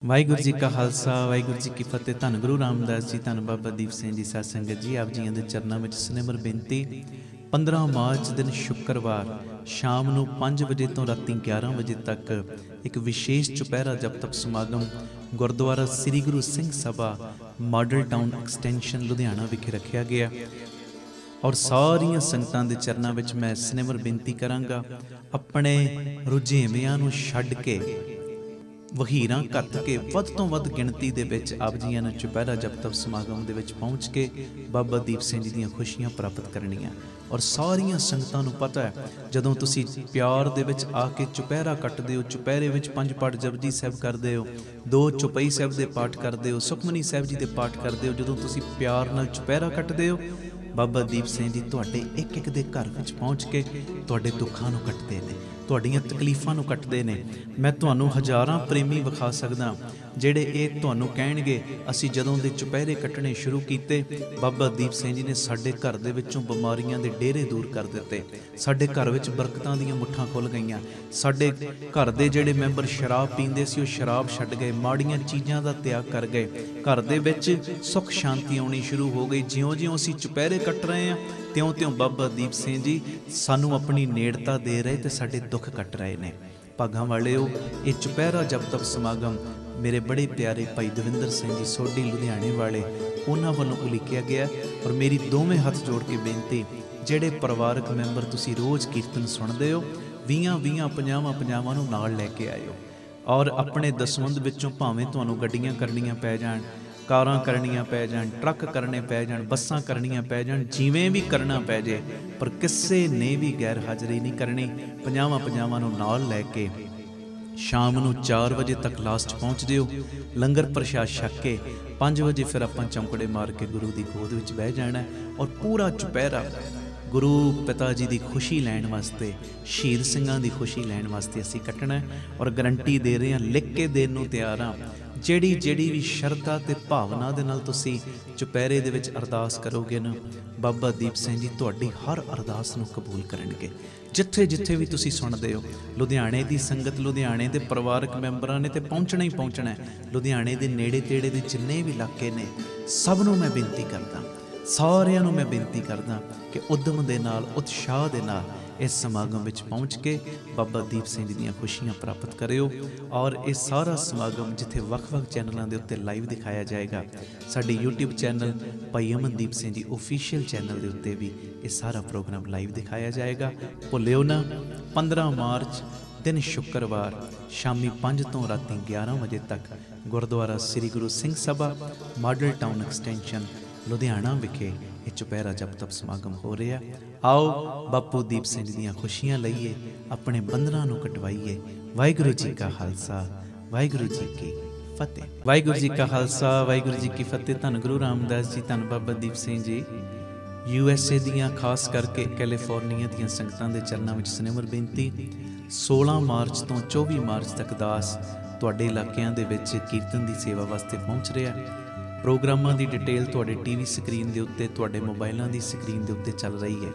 ਵਾਹਿਗੁਰੂ ਜੀ ਕਾ ਖਾਲਸਾ ਵਾਹਿਗੁਰੂ ਜੀ ਕੀ ਫਤਿਹ। ਧੰਨ ਗੁਰੂ ਰਾਮਦਾਸ ਜੀ, ਧੰਨ ਬਾਬਾ ਦੀਪ ਸਿੰਘ ਜੀ, ਸਾਧ ਸੰਗਤ ਜੀ, ਆਪ ਜੀਆਂ ਦੇ ਚਰਨਾਂ ਵਿੱਚ ਸਨੇਮਰ ਬੇਨਤੀ। 15 ਮਾਰਚ ਦਿਨ ਸ਼ੁੱਕਰਵਾਰ ਸ਼ਾਮ ਨੂੰ 5 ਵਜੇ ਤੋਂ ਰਾਤੀ 11 ਵਜੇ ਤੱਕ ਇੱਕ ਵਿਸ਼ੇਸ਼ ਚੁਪਹਿਰਾ ਜਪ ਤਪ ਸਮਾਗਮ ਗੁਰਦੁਆਰਾ ਸ੍ਰੀ Guru Singh Sabha model town extension Ludhiana ਵਿਖੇ ਰੱਖਿਆ ਗਿਆ। ਔਰ ਸਾਰੀਆਂ ਸੰਗਤਾਂ ਦੇ ਚਰਨਾਂ ਵਿੱਚ ਮੈਂ ਸਨੇਮਰ ਬੇਨਤੀ ਕਰਾਂਗਾ, ਆਪਣੇ ਰੁਝੇਵਿਆਂ ਨੂੰ ਛੱਡ ਕੇ, ਵਹੀਰਾਂ ਘੱਤ ਕੇ ਵੱਧ ਤੋਂ ਵੱਧ ਗਿਣਤੀ ਦੇ ਵਿੱਚ ਆਪ ਜੀਆਂ ਨੂੰ ਚੁਪਹਿਰਾ ਜਪ ਤਪ ਸਮਾਗਮ ਦੇ ਵਿੱਚ ਪਹੁੰਚ ਕੇ ਬਾਬਾ ਦੀਪ ਸਿੰਘ ਜੀ ਦੀਆਂ ਖੁਸ਼ੀਆਂ ਪ੍ਰਾਪਤ ਕਰਨੀਆਂ। ਔਰ ਸਾਰੀਆਂ ਸੰਗਤਾਂ ਨੂੰ ਪਤਾ ਹੈ, ਜਦੋਂ ਤੁਸੀਂ ਪਿਆਰ ਦੇ ਵਿੱਚ ਆ ਕੇ ਚੁਪਹਿਰਾ ਕੱਟਦੇ ਹੋ, ਚੁਪਹਿਰੇ ਵਿੱਚ 5 ਪਾਠ ਜਪਜੀ ਸਾਹਿਬ ਕਰਦੇ ਹੋ, 2 ਚੌਪਈ ਸਾਹਿਬ ਦੇ ਪਾਠ ਕਰਦੇ ਹੋ, ਸੁਖਮਨੀ ਸਾਹਿਬ ਜੀ ਦੇ ਪਾਠ ਕਰਦੇ ਹੋ, ਜਦੋਂ ਤੁਸੀਂ ਪਿਆਰ ਨਾਲ ਚੁਪਹਿਰਾ ਕੱਟਦੇ ਹੋ, ਬਾਬਾ ਦੀਪ ਸਿੰਘ ਜੀ ਤੁਹਾਡੇ ਇੱਕ ਇੱਕ ਦੇ ਘਰ ਵਿੱਚ ਪਹੁੰਚ ਕੇ ਤੁਹਾਡੇ ਦੁੱਖਾਂ ਨੂੰ ਕੱਟਦੇ ਨੇ, ਤੁਹਾਡੀਆਂ ਤਕਲੀਫਾਂ ਨੂੰ ਕੱਟਦੇ ਨੇ। ਮੈਂ ਤੁਹਾਨੂੰ ਹਜ਼ਾਰਾਂ ਪ੍ਰੇਮੀ ਵਿਖਾ ਸਕਦਾ ਜਿਹੜੇ ਇਹ ਤੁਹਾਨੂੰ ਕਹਿਣਗੇ, ਅਸੀਂ ਜਦੋਂ ਦੇ ਚੁਪਹਿਰੇ ਕੱਟਣੇ ਸ਼ੁਰੂ ਕੀਤੇ, ਬਾਬਾ ਦੀਪ ਸਿੰਘ ਜੀ ਨੇ ਸਾਡੇ ਘਰ ਦੇ ਵਿੱਚੋਂ ਬਿਮਾਰੀਆਂ ਦੇ ਡੇਰੇ ਦੂਰ ਕਰ ਦਿੱਤੇ, ਸਾਡੇ ਘਰ ਵਿੱਚ ਬਰਕਤਾਂ ਦੀਆਂ ਮੁੱਠਾਂ ਖੁੱਲ੍ਹ ਗਈਆਂ, ਸਾਡੇ ਘਰ ਦੇ ਜਿਹੜੇ ਮੈਂਬਰ ਸ਼ਰਾਬ ਪੀਂਦੇ ਸੀ ਉਹ ਸ਼ਰਾਬ ਛੱਡ ਗਏ, ਮਾੜੀਆਂ ਚੀਜ਼ਾਂ ਦਾ ਤਿਆਗ ਕਰ ਗਏ, ਘਰ ਦੇ ਵਿੱਚ ਸੁੱਖ ਸ਼ਾਂਤੀ ਆਉਣੀ ਸ਼ੁਰੂ ਹੋ ਗਈ। ਜਿਉਂ-ਜਿਉਂ ਅਸੀਂ ਚੁਪਹਿਰੇ ਕੱਟ ਰਹੇ ਹਾਂ, ਤਿਉਂ-ਤਿਉਂ ਬਾਬਾ ਦੀਪ ਸਿੰਘ ਜੀ ਸਾਨੂੰ ਆਪਣੀ ਨੇੜਤਾ ਦੇ ਰਹੇ ਤੇ ਸਾਡੇ ਦੁੱਖ ਕੱਟ ਰਹੇ ਨੇ। ਭਾਗਾਂ ਵਾਲਿਓ, ਇਹ ਚੁਪਹਿਰਾ ਜਪ ਤਪ ਸਮਾਗਮ ਮੇਰੇ ਬੜੇ ਪਿਆਰੇ ਭਾਈ ਦਵਿੰਦਰ ਸਿੰਘ ਜੀ ਸੋਢੀ ਲੁਧਿਆਣੇ ਵਾਲੇ, ਉਹਨਾਂ ਵੱਲੋਂ ਉਲੀਕਿਆ ਗਿਆ। ਔਰ ਮੇਰੀ ਦੋਵੇਂ ਹੱਥ ਜੋੜ ਕੇ ਬੇਨਤੀ, ਜਿਹੜੇ ਪਰਿਵਾਰਕ ਮੈਂਬਰ ਤੁਸੀਂ ਰੋਜ਼ ਕੀਰਤਨ ਸੁਣਦੇ ਹੋ, 20-20 50-50 ਨੂੰ ਨਾਲ ਲੈ ਕੇ ਆਇਓ। ਔਰ ਆਪਣੇ ਦਸਵੰਧ ਵਿੱਚੋਂ ਭਾਵੇਂ ਤੁਹਾਨੂੰ ਗੱਡੀਆਂ ਕਰਨੀਆਂ ਪੈ ਜਾਣ, ਕਾਰਾਂ ਕਰਨੀਆਂ ਪੈ ਜਾਣ, ਟਰੱਕ ਕਰਨੇ ਪੈ ਜਾਣ, ਬੱਸਾਂ ਕਰਨੀਆਂ ਪੈ ਜਾਣ, ਜਿਵੇਂ ਵੀ ਕਰਨਾ ਪੈ ਜੇ, ਪਰ ਕਿਸੇ ਨੇ ਵੀ ਗੈਰ ਹਾਜ਼ਰੀ ਨਹੀਂ ਕਰਨੀ। 50-50 ਨੂੰ ਨਾਲ ਲੈ ਕੇ ਸ਼ਾਮ ਨੂੰ 4 ਵਜੇ ਤੱਕ ਲਾਸਟ ਪਹੁੰਚ ਦਿਓ। ਲੰਗਰ ਪ੍ਰਸ਼ਾਦ ਛਕ ਕੇ 5 ਵਜੇ ਫਿਰ ਆਪਾਂ ਚੌਂਕੜੇ ਮਾਰ ਕੇ ਗੁਰੂ ਦੀ ਗੋਦ ਵਿੱਚ ਬਹਿ ਜਾਣਾ। ਔਰ ਪੂਰਾ ਚੁਪਹਿਰਾ ਗੁਰੂ ਪਿਤਾ ਜੀ ਦੀ ਖੁਸ਼ੀ ਲੈਣ ਵਾਸਤੇ, ਸ਼ਹੀਦ ਸਿੰਘਾਂ ਦੀ ਖੁਸ਼ੀ ਲੈਣ ਵਾਸਤੇ ਅਸੀਂ ਕੱਟਣਾ। ਔਰ ਗਰੰਟੀ ਦੇ ਰਹੇ ਹਾਂ, ਲਿਖ ਕੇ ਦੇਣ ਨੂੰ ਤਿਆਰ ਹਾਂ, ਜਿਹੜੀ ਵੀ ਸ਼ਰਧਾ ਤੇ ਭਾਵਨਾ ਦੇ ਨਾਲ ਤੁਸੀਂ ਚੁਪਹਿਰੇ ਦੇ ਵਿੱਚ ਅਰਦਾਸ ਕਰੋਗੇ ਨਾ, ਬਾਬਾ ਦੀਪ ਸਿੰਘ ਜੀ ਤੁਹਾਡੀ ਹਰ ਅਰਦਾਸ ਨੂੰ ਕਬੂਲ ਕਰਨਗੇ। ਜਿੱਥੇ ਵੀ ਤੁਸੀਂ ਸੁਣਦੇ ਹੋ, ਲੁਧਿਆਣੇ ਦੀ ਸੰਗਤ, ਲੁਧਿਆਣੇ ਦੇ ਪਰਿਵਾਰਕ ਮੈਂਬਰਾਂ ਨੇ ਤੇ ਪਹੁੰਚਣਾ ਹੀ ਪਹੁੰਚਣਾ। ਲੁਧਿਆਣੇ ਦੇ ਨੇੜੇ ਤੇੜੇ ਦੇ ਜਿੰਨੇ ਵੀ ਇਲਾਕੇ ਨੇ, ਸਭ ਨੂੰ ਮੈਂ ਬੇਨਤੀ ਕਰਦਾ, ਸਾਰਿਆਂ ਨੂੰ ਮੈਂ ਬੇਨਤੀ ਕਰਦਾ ਕਿ ਉਦਮ ਦੇ ਨਾਲ, ਉਤਸ਼ਾਹ ਦੇ ਨਾਲ ਇਸ ਸਮਾਗਮ ਵਿੱਚ ਪਹੁੰਚ ਕੇ ਬਾਬਾ ਦੀਪ ਸਿੰਘ ਜੀ ਦੀਆਂ ਖੁਸ਼ੀਆਂ ਪ੍ਰਾਪਤ ਕਰਿਓ। ਔਰ ਇਹ ਸਾਰਾ ਸਮਾਗਮ ਜਿੱਥੇ ਵੱਖ-ਵੱਖ ਚੈਨਲਾਂ ਦੇ ਉੱਤੇ ਲਾਈਵ ਦਿਖਾਇਆ ਜਾਏਗਾ, ਸਾਡੇ YouTube ਚੈਨਲ ਭਾਈ ਅਮਨਦੀਪ ਸਿੰਘ ਜੀ ਓਫੀਸ਼ੀਅਲ ਚੈਨਲ ਦੇ ਉੱਤੇ ਵੀ ਇਹ ਸਾਰਾ ਪ੍ਰੋਗਰਾਮ ਲਾਈਵ ਦਿਖਾਇਆ ਜਾਏਗਾ। ਭੁੱਲਿਓ ਨਾ, 15 ਮਾਰਚ ਦਿਨ ਸ਼ੁੱਕਰਵਾਰ ਸ਼ਾਮੀ 5 ਤੋਂ ਰਾਤੀ 11 ਵਜੇ ਤੱਕ ਗੁਰਦੁਆਰਾ ਸ੍ਰੀ Guru Singh Sabha model town extension Ludhiana ਵਿਖੇ ਇਹ ਚੁਪਹਿਰਾ ਜਪ ਤਪ ਸਮਾਗਮ ਹੋ ਰਿਹਾ। ਆਓ ਬਾਪੂ ਦੀਪ ਸਿੰਘ ਜੀ ਦੀਆਂ ਖੁਸ਼ੀਆਂ ਲਈਏ, ਆਪਣੇ ਬੰਧਨਾਂ ਨੂੰ ਕਟਵਾਈਏ। ਵਾਹਿਗੁਰੂ ਜੀ ਕਾ ਖਾਲਸਾ, ਵਾਹਿਗੁਰੂ ਜੀ ਕੀ ਫਤਿਹ। ਵਾਹਿਗੁਰੂ ਜੀ ਕਾ ਖਾਲਸਾ, ਵਾਹਿਗੁਰੂ ਜੀ ਕੀ ਫਤਿਹ। ਧੰਨ ਗੁਰੂ ਰਾਮਦਾਸ ਜੀ, ਧੰਨ ਬਾਬਾ ਦੀਪ ਸਿੰਘ ਜੀ। USA ਦੀਆਂ, ਖਾਸ ਕਰਕੇ ਕੈਲੀਫੋਰਨੀਆ ਦੀਆਂ ਸੰਗਤਾਂ ਦੇ ਚਰਨਾਂ ਵਿੱਚ ਸਨੇਮਰ ਬੇਨਤੀ, 16 ਮਾਰਚ ਤੋਂ 24 ਮਾਰਚ ਤੱਕ ਦਾਸ ਤੁਹਾਡੇ ਇਲਾਕਿਆਂ ਦੇ ਵਿੱਚ ਕੀਰਤਨ ਦੀ ਸੇਵਾ ਵਾਸਤੇ ਪਹੁੰਚ ਰਿਹਾ। ਪ੍ਰੋਗਰਾਮਾਂ ਦੀ ਡਿਟੇਲ ਤੁਹਾਡੇ TV ਸਕਰੀਨ ਦੇ ਉੱਤੇ, ਤੁਹਾਡੇ ਮੋਬਾਈਲਾਂ ਦੀ ਸਕਰੀਨ ਦੇ ਉੱਤੇ ਚੱਲ ਰਹੀ ਹੈ।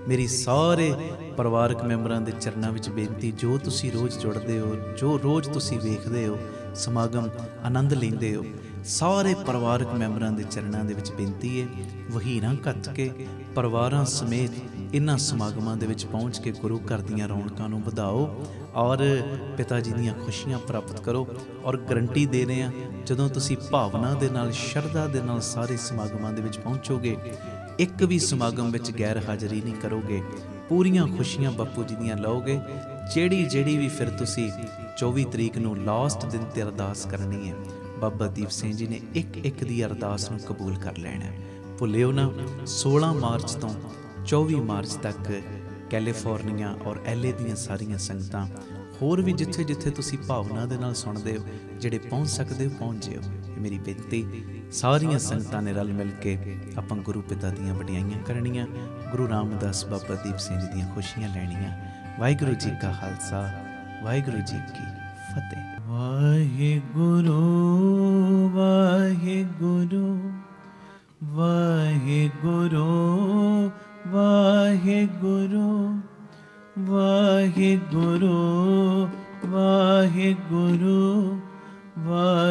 ਮੇਰੀ ਸਾਰੇ ਪਰਿਵਾਰਕ ਮੈਂਬਰਾਂ ਦੇ ਚਰਨਾਂ ਵਿੱਚ ਬੇਨਤੀ, ਜੋ ਤੁਸੀਂ ਰੋਜ਼ ਜੁੜਦੇ ਹੋ, ਜੋ ਰੋਜ਼ ਤੁਸੀਂ ਵੇਖਦੇ ਹੋ, ਸਮਾਗਮ ਆਨੰਦ ਲੈਂਦੇ ਹੋ, ਸਾਰੇ ਪਰਿਵਾਰਕ ਮੈਂਬਰਾਂ ਦੇ ਚਰਨਾਂ ਦੇ ਵਿੱਚ ਬੇਨਤੀ ਹੈ, ਵਹੀਰਾਂ ਘੱਤ ਕੇ ਪਰਿਵਾਰਾਂ ਸਮੇਤ ਇਹਨਾਂ ਸਮਾਗਮਾਂ ਦੇ ਵਿੱਚ ਪਹੁੰਚ ਕੇ ਗੁਰੂ ਘਰ ਦੀਆਂ ਰੌਣਕਾਂ ਨੂੰ ਵਧਾਓ ਔਰ ਪਿਤਾ ਜੀ ਦੀਆਂ ਖੁਸ਼ੀਆਂ ਪ੍ਰਾਪਤ ਕਰੋ। ਔਰ ਗਰੰਟੀ ਦੇ ਰਹੇ ਹਾਂ, ਜਦੋਂ ਤੁਸੀਂ ਭਾਵਨਾ ਦੇ ਨਾਲ, ਸ਼ਰਧਾ ਦੇ ਨਾਲ ਸਾਰੇ ਸਮਾਗਮਾਂ ਦੇ ਵਿੱਚ ਪਹੁੰਚੋਗੇ, ਇੱਕ ਵੀ ਸਮਾਗਮ ਵਿੱਚ ਗੈਰ ਹਾਜ਼ਰੀ ਨਹੀਂ ਕਰੋਗੇ, ਪੂਰੀਆਂ ਖੁਸ਼ੀਆਂ ਬਾਪੂ ਜੀ ਦੀਆਂ ਲਓਗੇ। ਜਿਹੜੀ ਵੀ ਫਿਰ ਤੁਸੀਂ 24 ਤਰੀਕ ਨੂੰ ਲਾਸਟ ਦਿਨ ਤੇ ਅਰਦਾਸ ਕਰਨੀ ਹੈ, ਬਾਬਾ ਦੀਪ ਸਿੰਘ ਜੀ ਨੇ ਇੱਕ ਦੀ ਅਰਦਾਸ ਨੂੰ ਕਬੂਲ ਕਰ ਲੈਣਾ। ਭੁੱਲਿਓ ਨਾ, 16 ਮਾਰਚ ਤੋਂ 24 ਮਾਰਚ ਤੱਕ ਕੈਲੀਫੋਰਨੀਆ ਔਰ LA ਦੀਆਂ ਸਾਰੀਆਂ ਸੰਗਤਾਂ, ਹੋਰ ਵੀ ਜਿੱਥੇ ਤੁਸੀਂ ਭਾਵਨਾ ਦੇ ਨਾਲ ਸੁਣਦੇ ਹੋ, ਜਿਹੜੇ ਪਹੁੰਚ ਸਕਦੇ ਹੋ ਪਹੁੰਚ ਜਿਓ। ਇਹ ਮੇਰੀ ਬੇਨਤੀ, ਸਾਰੀਆਂ ਸੰਗਤਾਂ ਨੇ ਰਲ ਮਿਲ ਕੇ ਆਪਾਂ ਗੁਰੂ ਪਿਤਾ ਦੀਆਂ ਵਡਿਆਈਆਂ ਕਰਨੀਆਂ, ਗੁਰੂ ਰਾਮਦਾਸ ਬਾਬਾ ਦੀਪ ਸਿੰਘ ਜੀ ਦੀਆਂ ਖੁਸ਼ੀਆਂ ਲੈਣੀਆਂ। ਵਾਹਿਗੁਰੂ ਜੀ ਕਾ ਖਾਲਸਾ, ਵਾਹਿਗੁਰੂ ਜੀ ਕੀ ਫਤਿਹ। ਵਾਹਿਗੁਰੂ ਵਾਹਿਗੁਰੂ ਵਾਹਿਗੁਰੂ ਵਾਹਿਗੁਰੂ ਵਾਹਿਗੁਰੂ ਵਾਹਿਗੁਰੂ ਵਾਹਿਗੁਰੂ।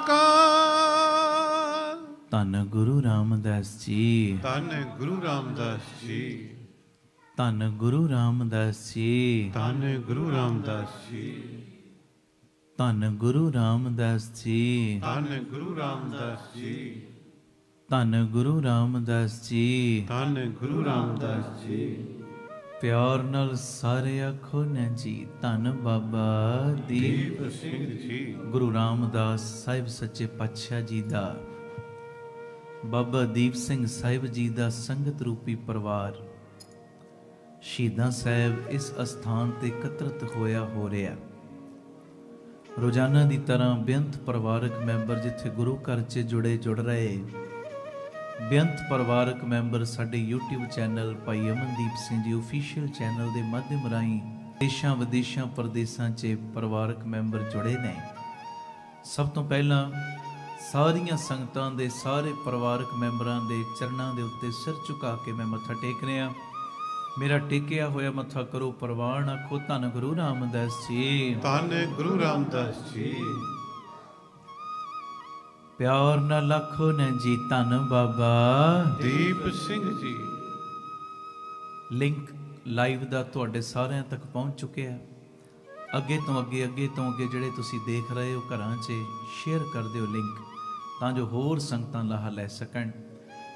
ਅਕਾਲ। ਧੰਨ ਗੁਰੂ ਰਾਮਦਾਸ ਜੀ, ਧੰਨ ਗੁਰੂ ਰਾਮਦਾਸ ਜੀ, ਧੰਨ ਗੁਰੂ ਰਾਮਦਾਸ ਜੀ, ਧੰਨ ਗੁਰੂ ਰਾਮਦਾਸ ਜੀ, ਧੰਨ ਗੁਰੂ ਰਾਮਦਾਸ ਜੀ, ਧੰਨ ਗੁਰੂ ਰਾਮਦਾਸ ਜੀ, ਧੰਨ ਗੁਰੂ ਰਾਮਦਾਸ ਜੀ। ਧੰਨ ਗੁਰੂ ਰਾਮਦਾਸ ਜੀ। ਪਿਆਰ ਨਾਲ ਸਾਰੇ ਆਖੋ ਨਾ ਜੀ, ਧੰਨ ਬਾਬਾ ਦੀਪ ਦੀਪ ਸਿੰਘ ਜੀ, ਗੁਰੂ ਰਾਮਦਾਸ ਸਾਹਿਬ ਸੱਚੇ ਪਾਤਸ਼ਾਹ ਜੀ ਦਾ, ਬਾਬਾ ਦੀਪ ਸਿੰਘ ਸਾਹਿਬ ਜੀ ਦਾ ਸੰਗਤ ਰੂਪੀ ਪਰਿਵਾਰ ਸ਼ਹੀਦਾਂ ਸਾਹਿਬ ਇਸ ਅਸਥਾਨ ਤੇ ਇਕੱਤਰਿਤ ਹੋਇਆ ਹੋ ਰਿਹਾ। ਰੋਜ਼ਾਨਾ ਦੀ ਤਰ੍ਹਾਂ ਬੇਅੰਤ ਪਰਿਵਾਰਕ ਮੈਂਬਰ ਜਿੱਥੇ ਗੁਰੂ ਘਰ 'ਚ ਜੁੜ ਰਹੇ, ਬੇਅੰਤ ਪਰਿਵਾਰਕ ਮੈਂਬਰ ਸਾਡੇ YouTube ਚੈਨਲ ਭਾਈ ਅਮਨਦੀਪ ਸਿੰਘ ਜੀ ਆਫੀਸ਼ੀਅਲ ਚੈਨਲ ਦੇ ਮਾਧਿਅਮ ਰਾਹੀਂ ਦੇਸ਼ਾਂ ਵਿਦੇਸ਼ਾਂ ਪ੍ਰਦੇਸ਼ਾਂ 'ਚ ਪਰਿਵਾਰਕ ਮੈਂਬਰ ਜੁੜੇ ਨੇ। ਸਭ ਤੋਂ ਪਹਿਲਾਂ ਸਾਰੀਆਂ ਸੰਗਤਾਂ ਦੇ ਸਾਰੇ ਪਰਿਵਾਰਕ ਮੈਂਬਰਾਂ ਦੇ ਚਰਨਾਂ ਦੇ ਉੱਤੇ ਸਿਰ ਝੁਕਾ ਕੇ ਮੈਂ ਮੱਥਾ ਟੇਕ ਰਿਹਾ। ਮੇਰਾ ਟੇਕਿਆ ਹੋਇਆ ਮੱਥਾ ਕਰੋ ਪ੍ਰਵਾਨ, ਆਖੋ ਧੰਨ ਗੁਰੂ ਰਾਮਦਾਸ ਜੀ, ਧੰਨ ਗੁਰੂ ਰਾਮਦਾਸ ਜੀ। ਪਿਆਰ ਨਾਲ ਆਖੋ ਨਾ ਜੀ, ਧੰਨ ਬਾਬਾ ਦੀਪ ਸਿੰਘ ਜੀ। ਲਿੰਕ ਲਾਈਵ ਦਾ ਤੁਹਾਡੇ ਸਾਰਿਆਂ ਤੱਕ ਪਹੁੰਚ ਚੁੱਕਿਆ। ਅੱਗੇ ਤੋਂ ਅੱਗੇ ਜਿਹੜੇ ਤੁਸੀਂ ਦੇਖ ਰਹੇ ਹੋ ਘਰਾਂ 'ਚ ਸ਼ੇਅਰ ਕਰ ਦਿਓ ਲਿੰਕ, ਤਾਂ ਜੋ ਹੋਰ ਸੰਗਤਾਂ ਲਾਹਾ ਲੈ ਸਕਣ।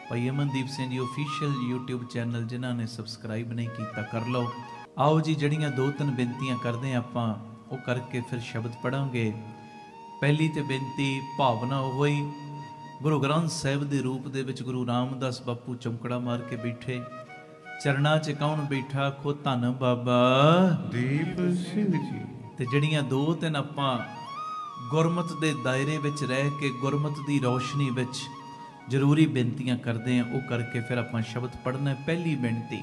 ਭਾਈ Amandeep Singh ji official YouTube channel ਜਿਨ੍ਹਾਂ ਨੇ ਸਬਸਕ੍ਰਾਈਬ ਨਹੀਂ ਕੀਤਾ ਕਰ ਲਓ। ਆਓ ਜੀ, ਜਿਹੜੀਆਂ 2-3 ਬੇਨਤੀਆਂ ਕਰਦੇ ਹਾਂ ਆਪਾਂ, ਉਹ ਕਰਕੇ ਫਿਰ ਸ਼ਬਦ ਪੜਾਂਗੇ। ਪਹਿਲੀ ਤੇ ਬੇਨਤੀ ਭਾਵਨਾ ਹੋਈ, ਗੁਰੂ ਗ੍ਰੰਥ ਸਾਹਿਬ ਦੇ ਰੂਪ ਦੇ ਵਿੱਚ ਗੁਰੂ ਰਾਮਦਾਸ ਬਾਪੂ ਚੌਂਕੜਾ ਮਾਰ ਕੇ ਬੈਠੇ, ਚਰਨਾਂ 'ਚ ਕੌਣ ਬੈਠਾ? ਆਖੋ ਧੰਨ ਬਾਬਾ ਦੀਪ ਸਿੰਘ ਜੀ। ਤੇ ਜਿਹੜੀਆਂ 2-3 ਆਪਾਂ ਗੁਰਮਤ ਦੇ ਦਾਇਰੇ ਵਿੱਚ ਰਹਿ ਕੇ ਗੁਰਮਤ ਦੀ ਰੌਸ਼ਨੀ ਵਿੱਚ ਜ਼ਰੂਰੀ ਬੇਨਤੀਆਂ ਕਰਦੇ ਹਾਂ, ਉਹ ਕਰਕੇ ਫਿਰ ਆਪਾਂ ਸ਼ਬਦ ਪੜ੍ਹਨਾ। ਪਹਿਲੀ ਬੇਨਤੀ,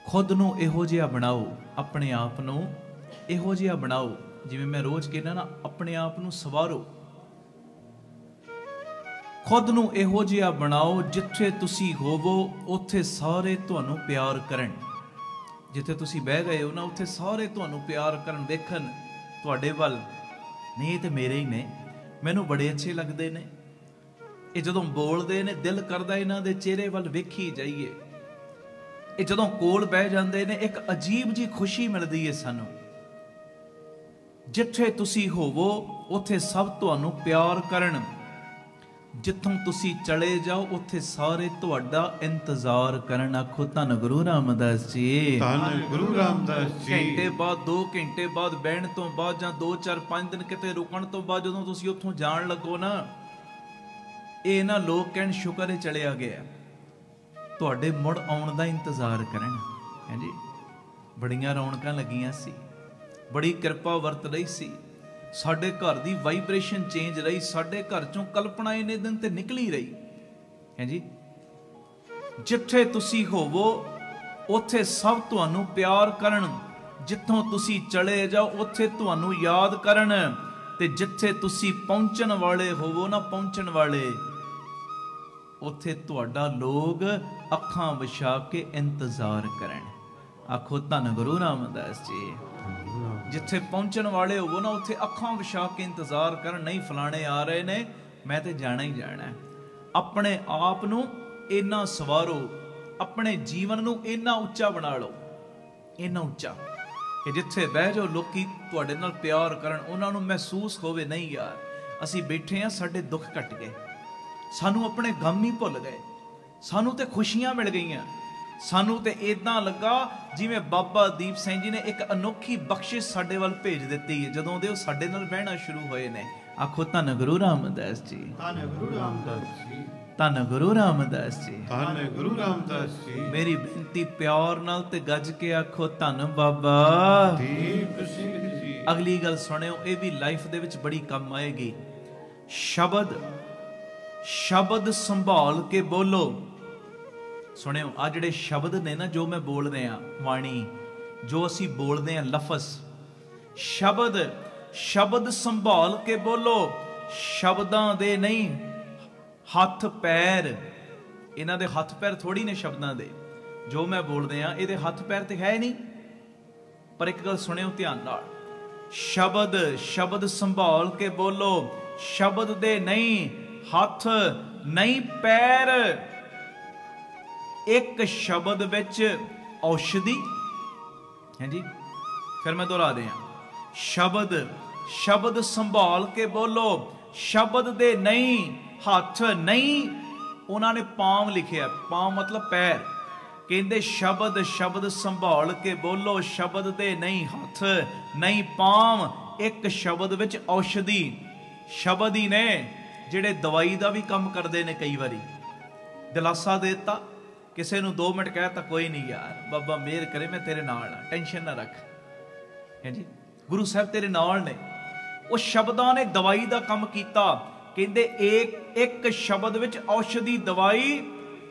ਖੁਦ ਨੂੰ ਇਹੋ ਜਿਹਾ ਬਣਾਓ, ਆਪਣੇ ਆਪ ਨੂੰ ਇਹੋ ਜਿਹਾ ਬਣਾਓ, ਜਿਵੇਂ ਮੈਂ ਰੋਜ਼ ਕਹਿੰਦਾ ਨਾ, ਆਪਣੇ ਆਪ ਨੂੰ ਸਵਾਰੋ। ਖੁਦ ਨੂੰ ਇਹੋ ਜਿਹਾ ਬਣਾਓ ਜਿੱਥੇ ਤੁਸੀਂ ਹੋਵੋ ਉੱਥੇ ਸਾਰੇ ਤੁਹਾਨੂੰ ਪਿਆਰ ਕਰਨ। ਜਿੱਥੇ ਤੁਸੀਂ ਬਹਿ ਗਏ ਹੋ ਨਾ, ਉੱਥੇ ਸਾਰੇ ਤੁਹਾਨੂੰ ਪਿਆਰ ਕਰਨ, ਵੇਖਣ ਤੁਹਾਡੇ ਵੱਲ। ਨਹੀਂ, ਇਹ ਤੇ ਮੇਰੇ ਹੀ ਨੇ, ਮੈਨੂੰ ਬੜੇ ਅੱਛੇ ਲੱਗਦੇ ਨੇ, ਇਹ ਜਦੋਂ ਬੋਲਦੇ ਨੇ ਦਿਲ ਕਰਦਾ ਇਹਨਾਂ ਦੇ ਚਿਹਰੇ ਵੱਲ ਵੇਖੀ ਜਾਈਏ। ਇਹ ਜਦੋਂ ਕੋਲ ਬਹਿ ਜਾਂਦੇ ਨੇ ਇੱਕ ਅਜੀਬ ਜੀ ਖੁਸ਼ੀ ਮਿਲਦੀ ਹੈ ਸਾਨੂੰ। ਜਿੱਥੇ ਤੁਸੀਂ ਹੋਵੋ ਉੱਥੇ ਸਭ ਤੁਹਾਨੂੰ ਪਿਆਰ ਕਰਨ, ਜਿੱਥੋਂ ਤੁਸੀਂ ਚਲੇ ਜਾਓ ਉੱਥੇ ਸਾਰੇ ਤੁਹਾਡਾ ਇੰਤਜ਼ਾਰ ਕਰਨ। ਆਖੋ ਧੰਨ ਗੁਰੂ ਰਾਮਦਾਸ ਜੀ, ਧੰਨ ਗੁਰੂ ਰਾਮਦਾਸ ਜੀ। ਘੰਟੇ ਬਾਅਦ, 2 ਘੰਟੇ ਬਾਅਦ ਬਹਿਣ ਤੋਂ ਬਾਅਦ, ਜਾਂ 2-4-5 ਦਿਨ ਕਿਤੇ ਰੁਕਣ ਤੋਂ ਬਾਅਦ ਜਦੋਂ ਤੁਸੀਂ ਉੱਥੋਂ ਜਾਣ ਲੱਗੋ ਨਾ, ਇਹ ਨਾ ਲੋਕ ਕਹਿਣ ਸ਼ੁਕਰ ਹੈ ਚਲਿਆ ਗਿਆ, ਤੁਹਾਡੇ ਮੁੜ ਆਉਣ ਦਾ ਇੰਤਜ਼ਾਰ ਕਰਨ। ਹਾਂਜੀ, ਬੜੀਆਂ ਰੌਣਕਾਂ ਲੱਗੀਆਂ ਸੀ, ਬੜੀ ਕਿਰਪਾ ਵਰਤ ਰਹੀ ਸੀ, ਸਾਡੇ ਘਰ ਦੀ ਵਾਈਬ੍ਰੇਸ਼ਨ ਚੇਂਜ ਰਹੀ, ਸਾਡੇ ਘਰ ਚੋਂ ਕਲਪਨਾ ਇਹਨੇ ਦਿਨ ਤੇ ਨਿਕਲੀ ਰਹੀ ਹੈ ਜੀ। ਜਿੱਥੇ ਤੁਸੀਂ ਹੋਵੋ ਉੱਥੇ ਸਭ ਤੁਹਾਨੂੰ ਪਿਆਰ ਕਰਨ, ਜਿੱਥੋਂ ਤੁਸੀਂ ਚਲੇ ਜਾਓ ਉੱਥੇ ਤੁਹਾਨੂੰ ਯਾਦ ਕਰਨ, ਤੇ ਜਿੱਥੇ ਤੁਸੀਂ ਪਹੁੰਚਣ ਵਾਲੇ ਹੋਵੋ ਨਾ, ਪਹੁੰਚਣ ਵਾਲੇ, ਉੱਥੇ ਤੁਹਾਡਾ ਲੋਕ ਅੱਖਾਂ ਵਿਛਾ ਕੇ ਇੰਤਜ਼ਾਰ ਕਰਨ। ਆਖੋ ਧੰਨ ਗੁਰੂ ਰਾਮਦਾਸ ਜੀ। ਜਿੱਥੇ ਪਹੁੰਚਣ ਵਾਲੇ ਹੋਵੋ ਨਾ, ਉੱਥੇ ਅੱਖਾਂ ਵਿਛਾ ਕੇ ਇੰਤਜ਼ਾਰ ਕਰਨ। ਨਹੀਂ, ਫਲਾਣੇ ਆ ਰਹੇ ਨੇ, ਮੈਂ ਤੇ ਜਾਣਾ ਹੀ ਜਾਣਾ। ਆਪਣੇ ਆਪ ਨੂੰ ਇੰਨਾ ਸਵਾਰੋ, ਆਪਣੇ ਜੀਵਨ ਨੂੰ ਇੰਨਾ ਉੱਚਾ ਬਣਾ ਲਓ, ਇੰਨਾ ਉੱਚਾ ਕਿ ਜਿੱਥੇ ਬਹਿ ਜਾਓ ਲੋਕੀ ਤੁਹਾਡੇ ਨਾਲ ਪਿਆਰ ਕਰਨ, ਉਹਨਾਂ ਨੂੰ ਮਹਿਸੂਸ ਹੋਵੇ ਨਹੀਂ ਯਾਰ ਅਸੀਂ ਬੈਠੇ ਆ, ਸਾਡੇ ਦੁੱਖ ਘਟ ਗਏ, ਸਾਨੂੰ ਆਪਣੇ ਗਮ ਹੀ ਭੁੱਲ ਗਏ, ਸਾਨੂੰ ਤੇ ਖੁਸ਼ੀਆਂ ਮਿਲ ਗਈਆਂ। ਸਾਨੂੰ ਤੇ ਇਦਾਂ ਲੱਗਾ ਜਿਵੇਂ ਬਾਬਾ ਦੀਪ ਸਿੰਘ ਜੀ ਨੇ ਇੱਕ ਅਨੋਖੀ ਬਖਸ਼ਿਸ਼ ਸਾਡੇ ਵੱਲ ਭੇਜ ਦਿੱਤੀ ਹੈ ਜਦੋਂ ਦੇ ਉਹ ਸਾਡੇ ਨਾਲ ਬਹਿਣਾ ਸ਼ੁਰੂ ਹੋਏ ਨੇ। ਆਖੋ ਧੰਨ ਗੁਰੂ ਰਾਮਦਾਸ ਜੀ, ਧੰਨ ਗੁਰੂ ਰਾਮਦਾਸ ਜੀ, ਧੰਨ ਗੁਰੂ ਰਾਮਦਾਸ ਜੀ, ਧੰਨ ਗੁਰੂ ਰਾਮਦਾਸ ਜੀ। ਮੇਰੀ ਬੇਨਤੀ ਪਿਆਰ ਨਾਲ ਤੇ ਗੱਜ ਕੇ ਆਖੋ ਧੰਨ ਬਾਬਾ ਦੀਪ ਸਿੰਘ ਜੀ। ਅਗਲੀ ਗੱਲ ਸੁਣਿਓ, ਇਹ ਵੀ ਲਾਈਫ ਦੇ ਵਿੱਚ ਬੜੀ ਕੰਮ ਆਏਗੀ। ਸ਼ਬਦ ਸੰਭਾਲ ਕੇ ਬੋਲੋ। ਸੁਣਿਓ, ਆ ਜਿਹੜੇ ਸ਼ਬਦ ਨੇ ਨਾ ਜੋ ਮੈਂ ਬੋਲ ਰਿਹਾ, ਬਾਣੀ ਜੋ ਅਸੀਂ ਬੋਲਦੇ ਹਾਂ, ਲਫ਼ਜ਼, ਸ਼ਬਦ ਸੰਭਾਲ ਕੇ ਬੋਲੋ। ਸ਼ਬਦਾਂ ਦੇ ਨਹੀਂ, ਹੱਥ ਪੈਰ, ਇਹਨਾਂ ਦੇ ਹੱਥ ਪੈਰ ਥੋੜੀ ਨੇ ਸ਼ਬਦਾਂ ਦੇ। ਜੋ ਮੈਂ ਬੋਲਦੇ ਆ ਇਹਦੇ ਹੱਥ ਪੈਰ ਤੇ ਹੈ ਨਹੀਂ। ਪਰ ਇੱਕ ਗੱਲ ਸੁਣਿਓ ਧਿਆਨ ਨਾਲ, ਸ਼ਬਦ ਸੰਭਾਲ ਕੇ ਬੋਲੋ। ਸ਼ਬਦ ਦੇ ਨਹੀਂ ਹੱਥ ਨਹੀਂ ਪੈਰ, ਇੱਕ ਸ਼ਬਦ ਵਿੱਚ ਔਸ਼ਧੀ ਹੈ ਜੀ। ਫਿਰ ਮੈਂ ਦੁਹਰਾ ਦਿਆਂ, ਸ਼ਬਦ ਸੰਭਾਲ ਕੇ ਬੋਲੋ, ਸ਼ਬਦ ਦੇ ਨਹੀਂ ਹੱਥ ਨਹੀਂ, ਉਹਨਾਂ ਨੇ ਪਾਮ ਲਿਖਿਆ, ਪਾਮ ਮਤਲਬ ਪੈਰ। ਕਹਿੰਦੇ ਸ਼ਬਦ ਸੰਭਾਲ ਕੇ ਬੋਲੋ, ਸ਼ਬਦ ਦੇ ਨਹੀਂ ਹੱਥ ਨਹੀਂ ਪਾਮ, ਇੱਕ ਸ਼ਬਦ ਵਿੱਚ ਔਸ਼ਧੀ। ਸ਼ਬਦ ਹੀ ਨੇ ਜਿਹੜੇ ਦਵਾਈ ਦਾ ਵੀ ਕੰਮ ਕਰਦੇ ਨੇ। ਕਈ ਵਾਰੀ ਦਿਲਾਸਾ ਦੇ ਦਿੱਤਾ, ਕਿਸੇ ਨੂੰ 2 ਮਿੰਟ ਕਹਿ ਤਾ, ਕੋਈ ਨਹੀਂ ਯਾਰ, ਬਾਬਾ ਮਿਹਰ ਕਰੇ, ਮੈਂ ਤੇਰੇ ਨਾਲ ਆ, ਟੈਨਸ਼ਨ ਨਾ ਰੱਖ, ਹੈ ਜੀ, ਗੁਰੂ ਸਾਹਿਬ ਤੇਰੇ ਨਾਲ ਨੇ। ਉਹ ਸ਼ਬਦਾਂ ਨੇ ਦਵਾਈ ਦਾ ਕੰਮ ਕੀਤਾ। ਕਹਿੰਦੇ ਇੱਕ ਸ਼ਬਦ ਵਿੱਚ ਔਸ਼ਧੀ ਦਵਾਈ,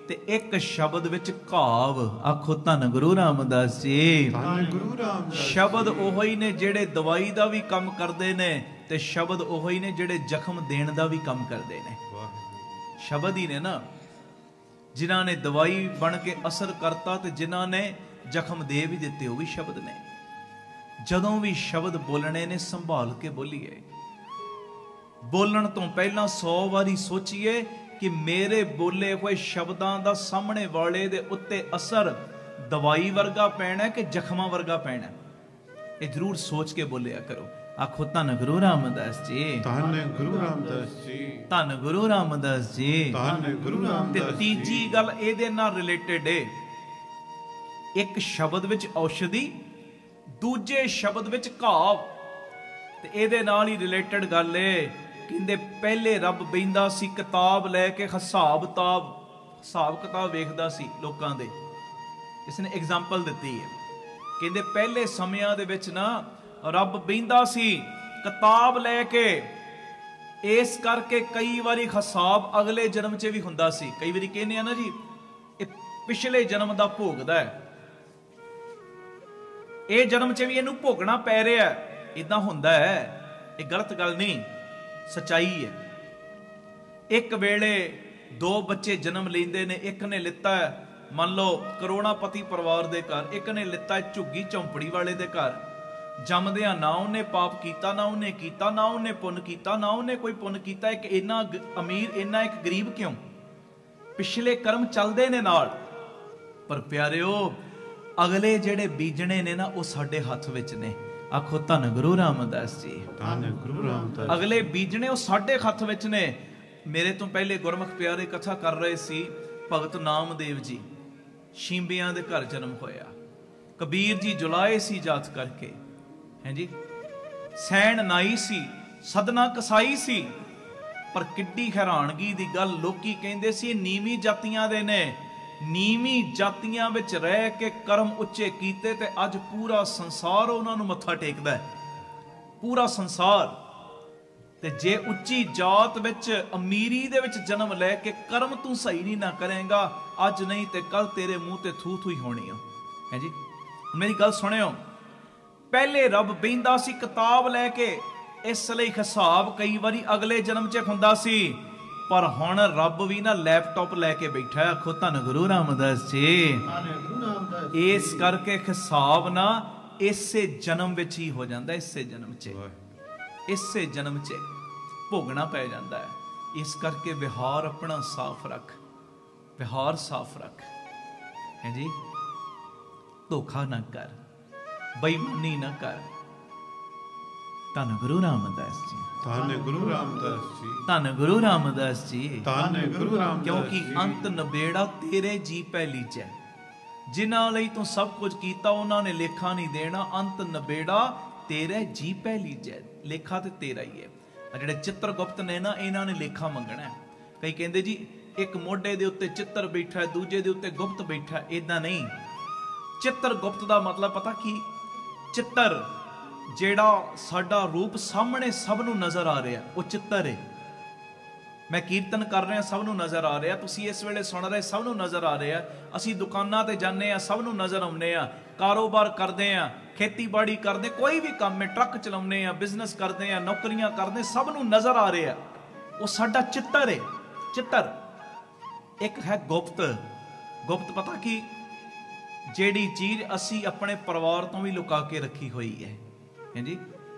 ਤੇ ਇੱਕ ਸ਼ਬਦ ਵਿੱਚ ਘਾਵ। ਆਖੋ ਧੰਨ ਗੁਰੂ ਰਾਮਦਾਸ ਜੀ। ਧੰਨ ਗੁਰੂ ਰਾਮਦਾਸ। ਸ਼ਬਦ ਉਹੋ ਹੀ ਨੇ ਜਿਹੜੇ ਦਵਾਈ ਦਾ ਵੀ ਕੰਮ ਕਰਦੇ ਨੇ, ਤੇ ਸ਼ਬਦ ਉਹੋ ਹੀ ਨੇ ਜਿਹੜੇ ਜ਼ਖਮ ਦੇਣ ਦਾ ਵੀ ਕੰਮ ਕਰਦੇ ਨੇ। ਸ਼ਬਦ ਹੀ ਨੇ ਨਾ ਜਿਨ੍ਹਾਂ ਨੇ ਦਵਾਈ ਬਣ ਕੇ ਅਸਰ ਕਰਤਾ, ਤੇ ਜਿਨ੍ਹਾਂ ਨੇ ਜ਼ਖਮ ਦੇ ਵੀ ਦਿੱਤੇ, ਉਹ ਵੀ ਸ਼ਬਦ ਨੇ। ਜਦੋਂ ਵੀ ਸ਼ਬਦ ਬੋਲਣੇ ਨੇ, ਸੰਭਾਲ ਕੇ ਬੋਲੀਏ। ਬੋਲਣ ਤੋਂ ਪਹਿਲਾਂ 100 ਵਾਰੀ ਸੋਚੀਏ ਕਿ ਮੇਰੇ ਬੋਲੇ ਹੋਏ ਸ਼ਬਦਾਂ ਦਾ ਸਾਹਮਣੇ ਵਾਲੇ ਦੇ ਉੱਤੇ ਅਸਰ ਦਵਾਈ ਵਰਗਾ ਪੈਣਾ ਕਿ ਜ਼ਖਮਾਂ ਵਰਗਾ ਪੈਣਾ। ਇਹ ਜ਼ਰੂਰ ਸੋਚ ਕੇ ਬੋਲਿਆ ਕਰੋ। ਆਖੋ ਧੰਨ ਗੁਰੂ ਰਾਮਦਾਸ ਜੀ। ਧੰਨ ਗੁਰੂ ਰਾਮਦਾਸ ਜੀ। ਧੰਨ ਗੁਰੂ ਰਾਮਦਾਸ ਜੀ। ਧੰਨ ਗੁਰੂ ਰਾਮਦਾਸ ਜੀ। ਤੇ ਤੀਜੀ ਗੱਲ ਇਹਦੇ ਨਾਲ ਰਿਲੇਟਡ ਏ, ਇੱਕ ਸ਼ਬਦ ਵਿੱਚ ਔਸ਼ਧੀ, ਦੂਜੇ ਸ਼ਬਦ ਵਿੱਚ ਘਾਵ। ਤੇ ਇਹਦੇ ਨਾਲ ਹੀ ਰਿਲੇਟਡ ਗੱਲ ਏ। ਕਹਿੰਦੇ ਪਹਿਲੇ ਰੱਬ ਬਹਿੰਦਾ ਸੀ ਕਿਤਾਬ ਲੈ ਕੇ, ਹਿਸਾਬ ਕਿਤਾਬ ਵੇਖਦਾ ਸੀ ਲੋਕਾਂ ਦੇ। ਇਸ ਨੇ ਐਗਜ਼ਾਮਪਲ ਦਿੱਤੀ ਹੈ। ਕਹਿੰਦੇ ਪਹਿਲੇ ਸਮਿਆਂ ਦੇ ਵਿੱਚ ਨਾ ਰੱਬ ਬਹਿੰਦਾ ਸੀ ਕਿਤਾਬ ਲੈ ਕੇ, ਇਸ ਕਰਕੇ ਕਈ ਵਾਰੀ ਹਿਸਾਬ ਅਗਲੇ ਜਨਮ 'ਚ ਵੀ ਹੁੰਦਾ ਸੀ। ਕਈ ਵਾਰੀ ਕਹਿੰਦੇ ਆ ਨਾ ਜੀ, ਇਹ ਪਿਛਲੇ ਜਨਮ ਦਾ ਭੋਗਦਾ ਹੈ, ਇਹ ਜਨਮ 'ਚ ਵੀ ਇਹਨੂੰ ਭੋਗਣਾ ਪੈ ਰਿਹਾ। ਇਦਾਂ ਹੁੰਦਾ ਹੈ, ਇਹ ਗਲਤ ਗੱਲ ਨਹੀਂ, ਸਚਾਈ ਹੈ। ਇੱਕ ਵੇਲੇ 2 ਬੱਚੇ ਜਨਮ ਲੈਂਦੇ ਨੇ। ਇੱਕ ਨੇ ਲਿੱਤਾ, ਮੰਨ ਲਓ ਕਰੋੜਾਪਤੀ ਪਰਿਵਾਰ ਦੇ ਘਰ, ਇੱਕ ਨੇ ਲਿੱਤਾ ਝੁੱਗੀ ਝੌਂਪੜੀ ਵਾਲੇ ਦੇ ਘਰ। ਜੰਮਦਿਆਂ ਨਾ ਉਹਨੇ ਪਾਪ ਕੀਤਾ, ਨਾ ਉਹਨੇ ਕੀਤਾ, ਨਾ ਉਹਨੇ ਪੁੰਨ ਕੀਤਾ, ਨਾ ਉਹਨੇ ਕੋਈ ਪੁੰਨ ਕੀਤਾ। ਇੱਕ ਇੰਨਾ ਅਮੀਰ, ਇੰਨਾ ਇੱਕ ਗਰੀਬ ਕਿਉਂ? ਪਿਛਲੇ ਕਰਮ ਚੱਲਦੇ ਨੇ ਨਾਲ। ਪਰ ਪਿਆਰਿਓ, ਅਗਲੇ ਜਿਹੜੇ ਬੀਜਣੇ ਨੇ ਨਾ, ਉਹ ਸਾਡੇ ਹੱਥ ਵਿੱਚ ਨੇ। ਆਖੋ ਧੰਨ ਗੁਰੂ ਰਾਮਦਾਸ ਜੀ। ਧੰਨ ਗੁਰੂ ਰਾਮਦਾਸ। ਅਗਲੇ ਬੀਜਣੇ ਉਹ ਸਾਡੇ ਹੱਥ ਵਿੱਚ ਨੇ। ਮੇਰੇ ਤੋਂ ਪਹਿਲੇ ਗੁਰਮੁਖ ਪਿਆਰੇ ਕਥਾ ਕਰ ਰਹੇ ਸੀ, ਭਗਤ ਨਾਮਦੇਵ ਜੀ। ਸ਼ੀਂਬਿਆਂ ਦੇ ਘਰ ਜਨਮ ਹੋਇਆ। ਕਬੀਰ ਜੀ ਜੁਲਾਏ ਸੀ ਜਾਤ ਕਰਕੇ, ਹੈ ਜੀ। ਸੈਣ ਨਾਈ ਸੀ, ਸਦਨਾ ਕਸਾਈ ਸੀ। ਪਰ ਕਿੱਡੀ ਹੈਰਾਨਗੀ ਦੀ ਗੱਲ, ਲੋਕੀ ਕਹਿੰਦੇ ਸੀ ਨੀਵੀਂ ਜਾਤੀਆਂ ਦੇ ਨੇ। ਨੀਵੀਂ ਜਾਤੀਆਂ ਵਿੱਚ ਰਹਿ ਕੇ ਕਰਮ ਉੱਚੇ ਕੀਤੇ, ਤੇ ਅੱਜ ਪੂਰਾ ਸੰਸਾਰ ਉਹਨਾਂ ਨੂੰ ਮੱਥਾ ਟੇਕਦਾ ਹੈ। ਪੂਰਾ ਸੰਸਾਰ। ਤੇ ਜੇ ਉੱਚੀ ਜਾਤ ਵਿੱਚ, ਅਮੀਰੀ ਦੇ ਵਿੱਚ ਜਨਮ ਲੈ ਕੇ ਕਰਮ ਤੂੰ ਸਹੀ ਨਹੀਂ ਨਾ ਕਰੇਗਾ, ਅੱਜ ਨਹੀਂ ਤੇ ਕੱਲ ਤੇਰੇ ਮੂੰਹ ਤੇ ਥੂ ਥੂ ਹੀ ਹੋਣੀ ਹੈ ਜੀ। ਮੇਰੀ ਗੱਲ ਸੁਣਿਓ, ਪਹਿਲੇ ਰੱਬ ਬਹਿੰਦਾ ਸੀ ਕਿਤਾਬ ਲੈ ਕੇ, ਇਸ ਲਈ ਹਿਸਾਬ ਕਈ ਵਾਰੀ ਅਗਲੇ ਜਨਮ 'ਚ ਹੁੰਦਾ ਸੀ। ਪਰ ਹੁਣ ਰੱਬ ਵੀ ਨਾ ਲੈਪਟਾਪ ਲੈ ਕੇ ਬੈਠਾ। ਆਖੋ ਧੰਨ ਗੁਰੂ ਰਾਮਦਾਸ ਜੀ। ਇਸ ਕਰਕੇ ਹਿਸਾਬ ਨਾ ਇਸੇ ਜਨਮ ਵਿੱਚ ਹੀ ਹੋ ਜਾਂਦਾ। ਇਸੇ ਜਨਮ 'ਚ ਭੋਗਣਾ ਪੈ ਜਾਂਦਾ ਹੈ। ਇਸ ਕਰਕੇ ਵਿਹਾਰ ਆਪਣਾ ਸਾਫ਼ ਰੱਖ, ਵਿਹਾਰ ਸਾਫ਼ ਰੱਖ, ਹੈ ਜੀ। ਧੋਖਾ ਨਾ ਕਰ, ਬੇਈਮਾਨੀ ਨਾ ਕਰ। ਧੰਨ ਗੁਰੂ ਰਾਮਦਾਸ ਜੀ। ਧੰਨ ਗੁਰੂ ਰਾਮਦਾਸ ਜੀ। ਧੰਨ ਗੁਰੂ ਰਾਮਦਾਸ ਜੀ। ਧੰਨ ਗੁਰੂ ਰਾਮਦਾਸ। ਕਿਉਂਕਿ ਅੰਤ ਨਬੇੜਾ ਤੇਰੇ ਜੀ ਪਹਿਲੀ ਚ। ਜਿਨ੍ਹਾਂ ਲਈ ਤੂੰ ਸਭ ਕੁਝ ਕੀਤਾ, ਉਹਨਾਂ ਨੇ ਲੇਖਾ ਨਹੀਂ ਦੇਣਾ। ਅੰਤ ਨਬੇੜਾ ਤੇਰੇ ਜੀ ਪਹਿਲੀ ਚ। ਲੇਖਾ ਤੇ ਤੇਰਾ ਹੀ ਹੈ। ਜਿਹੜੇ ਚਿੱਤਰਗੁਪਤ ਨੇ ਨਾ, ਇਹਨਾਂ ਨੇ ਲੇਖਾ ਮੰਗਣਾ। ਕਈ ਕਹਿੰਦੇ ਜੀ ਇੱਕ ਮੋਢੇ ਦੇ ਉੱਤੇ ਚਿੱਤਰ ਬੈਠਾ, ਦੂਜੇ ਦੇ ਉੱਤੇ ਗੁਪਤ ਬੈਠਾ। ਏਦਾਂ ਨਹੀਂ। ਚਿੱਤਰਗੁਪਤ ਦਾ ਮਤਲਬ ਪਤਾ ਕੀ? ਚਿੱਤਰ ਜਿਹੜਾ ਸਾਡਾ ਰੂਪ ਸਾਹਮਣੇ ਸਭ ਨੂੰ ਨਜ਼ਰ ਆ ਰਿਹਾ, ਉਹ ਚਿੱਤਰ ਹੈ। ਮੈਂ ਕੀਰਤਨ ਕਰ ਰਿਹਾ, ਸਭ ਨੂੰ ਨਜ਼ਰ ਆ ਰਿਹਾ। ਤੁਸੀਂ ਇਸ ਵੇਲੇ ਸੁਣ ਰਹੇ, ਸਭ ਨੂੰ ਨਜ਼ਰ ਆ ਰਿਹਾ। ਅਸੀਂ ਦੁਕਾਨਾਂ ਤੇ ਜਾਂਦੇ ਆ, ਸਭ ਨੂੰ ਨਜ਼ਰ ਆਉਂਦੇ ਆ। ਕਾਰੋਬਾਰ ਕਰਦੇ ਆ, ਖੇਤੀਬਾੜੀ ਕਰਦੇ, ਕੋਈ ਵੀ ਕੰਮ ਹੈ, ਟਰੱਕ ਚਲਾਉਂਦੇ ਆ, ਬਿਜ਼ਨਸ ਕਰਦੇ ਆ, ਨੌਕਰੀਆਂ ਕਰਦੇ, ਸਭ ਨੂੰ ਨਜ਼ਰ ਆ ਰਿਹਾ। ਉਹ ਸਾਡਾ ਚਿੱਤਰ ਹੈ। ਚਿੱਤਰ। ਇੱਕ ਹੈ ਗੁਪਤ। ਗੁਪਤ ਪਤਾ ਕੀ? ਜਿਹੜੀ ਚੀਜ਼ ਅਸੀਂ ਆਪਣੇ ਪਰਿਵਾਰ ਤੋਂ ਵੀ ਲੁਕਾ ਕੇ ਰੱਖੀ ਹੋਈ ਹੈ, ਜੀ।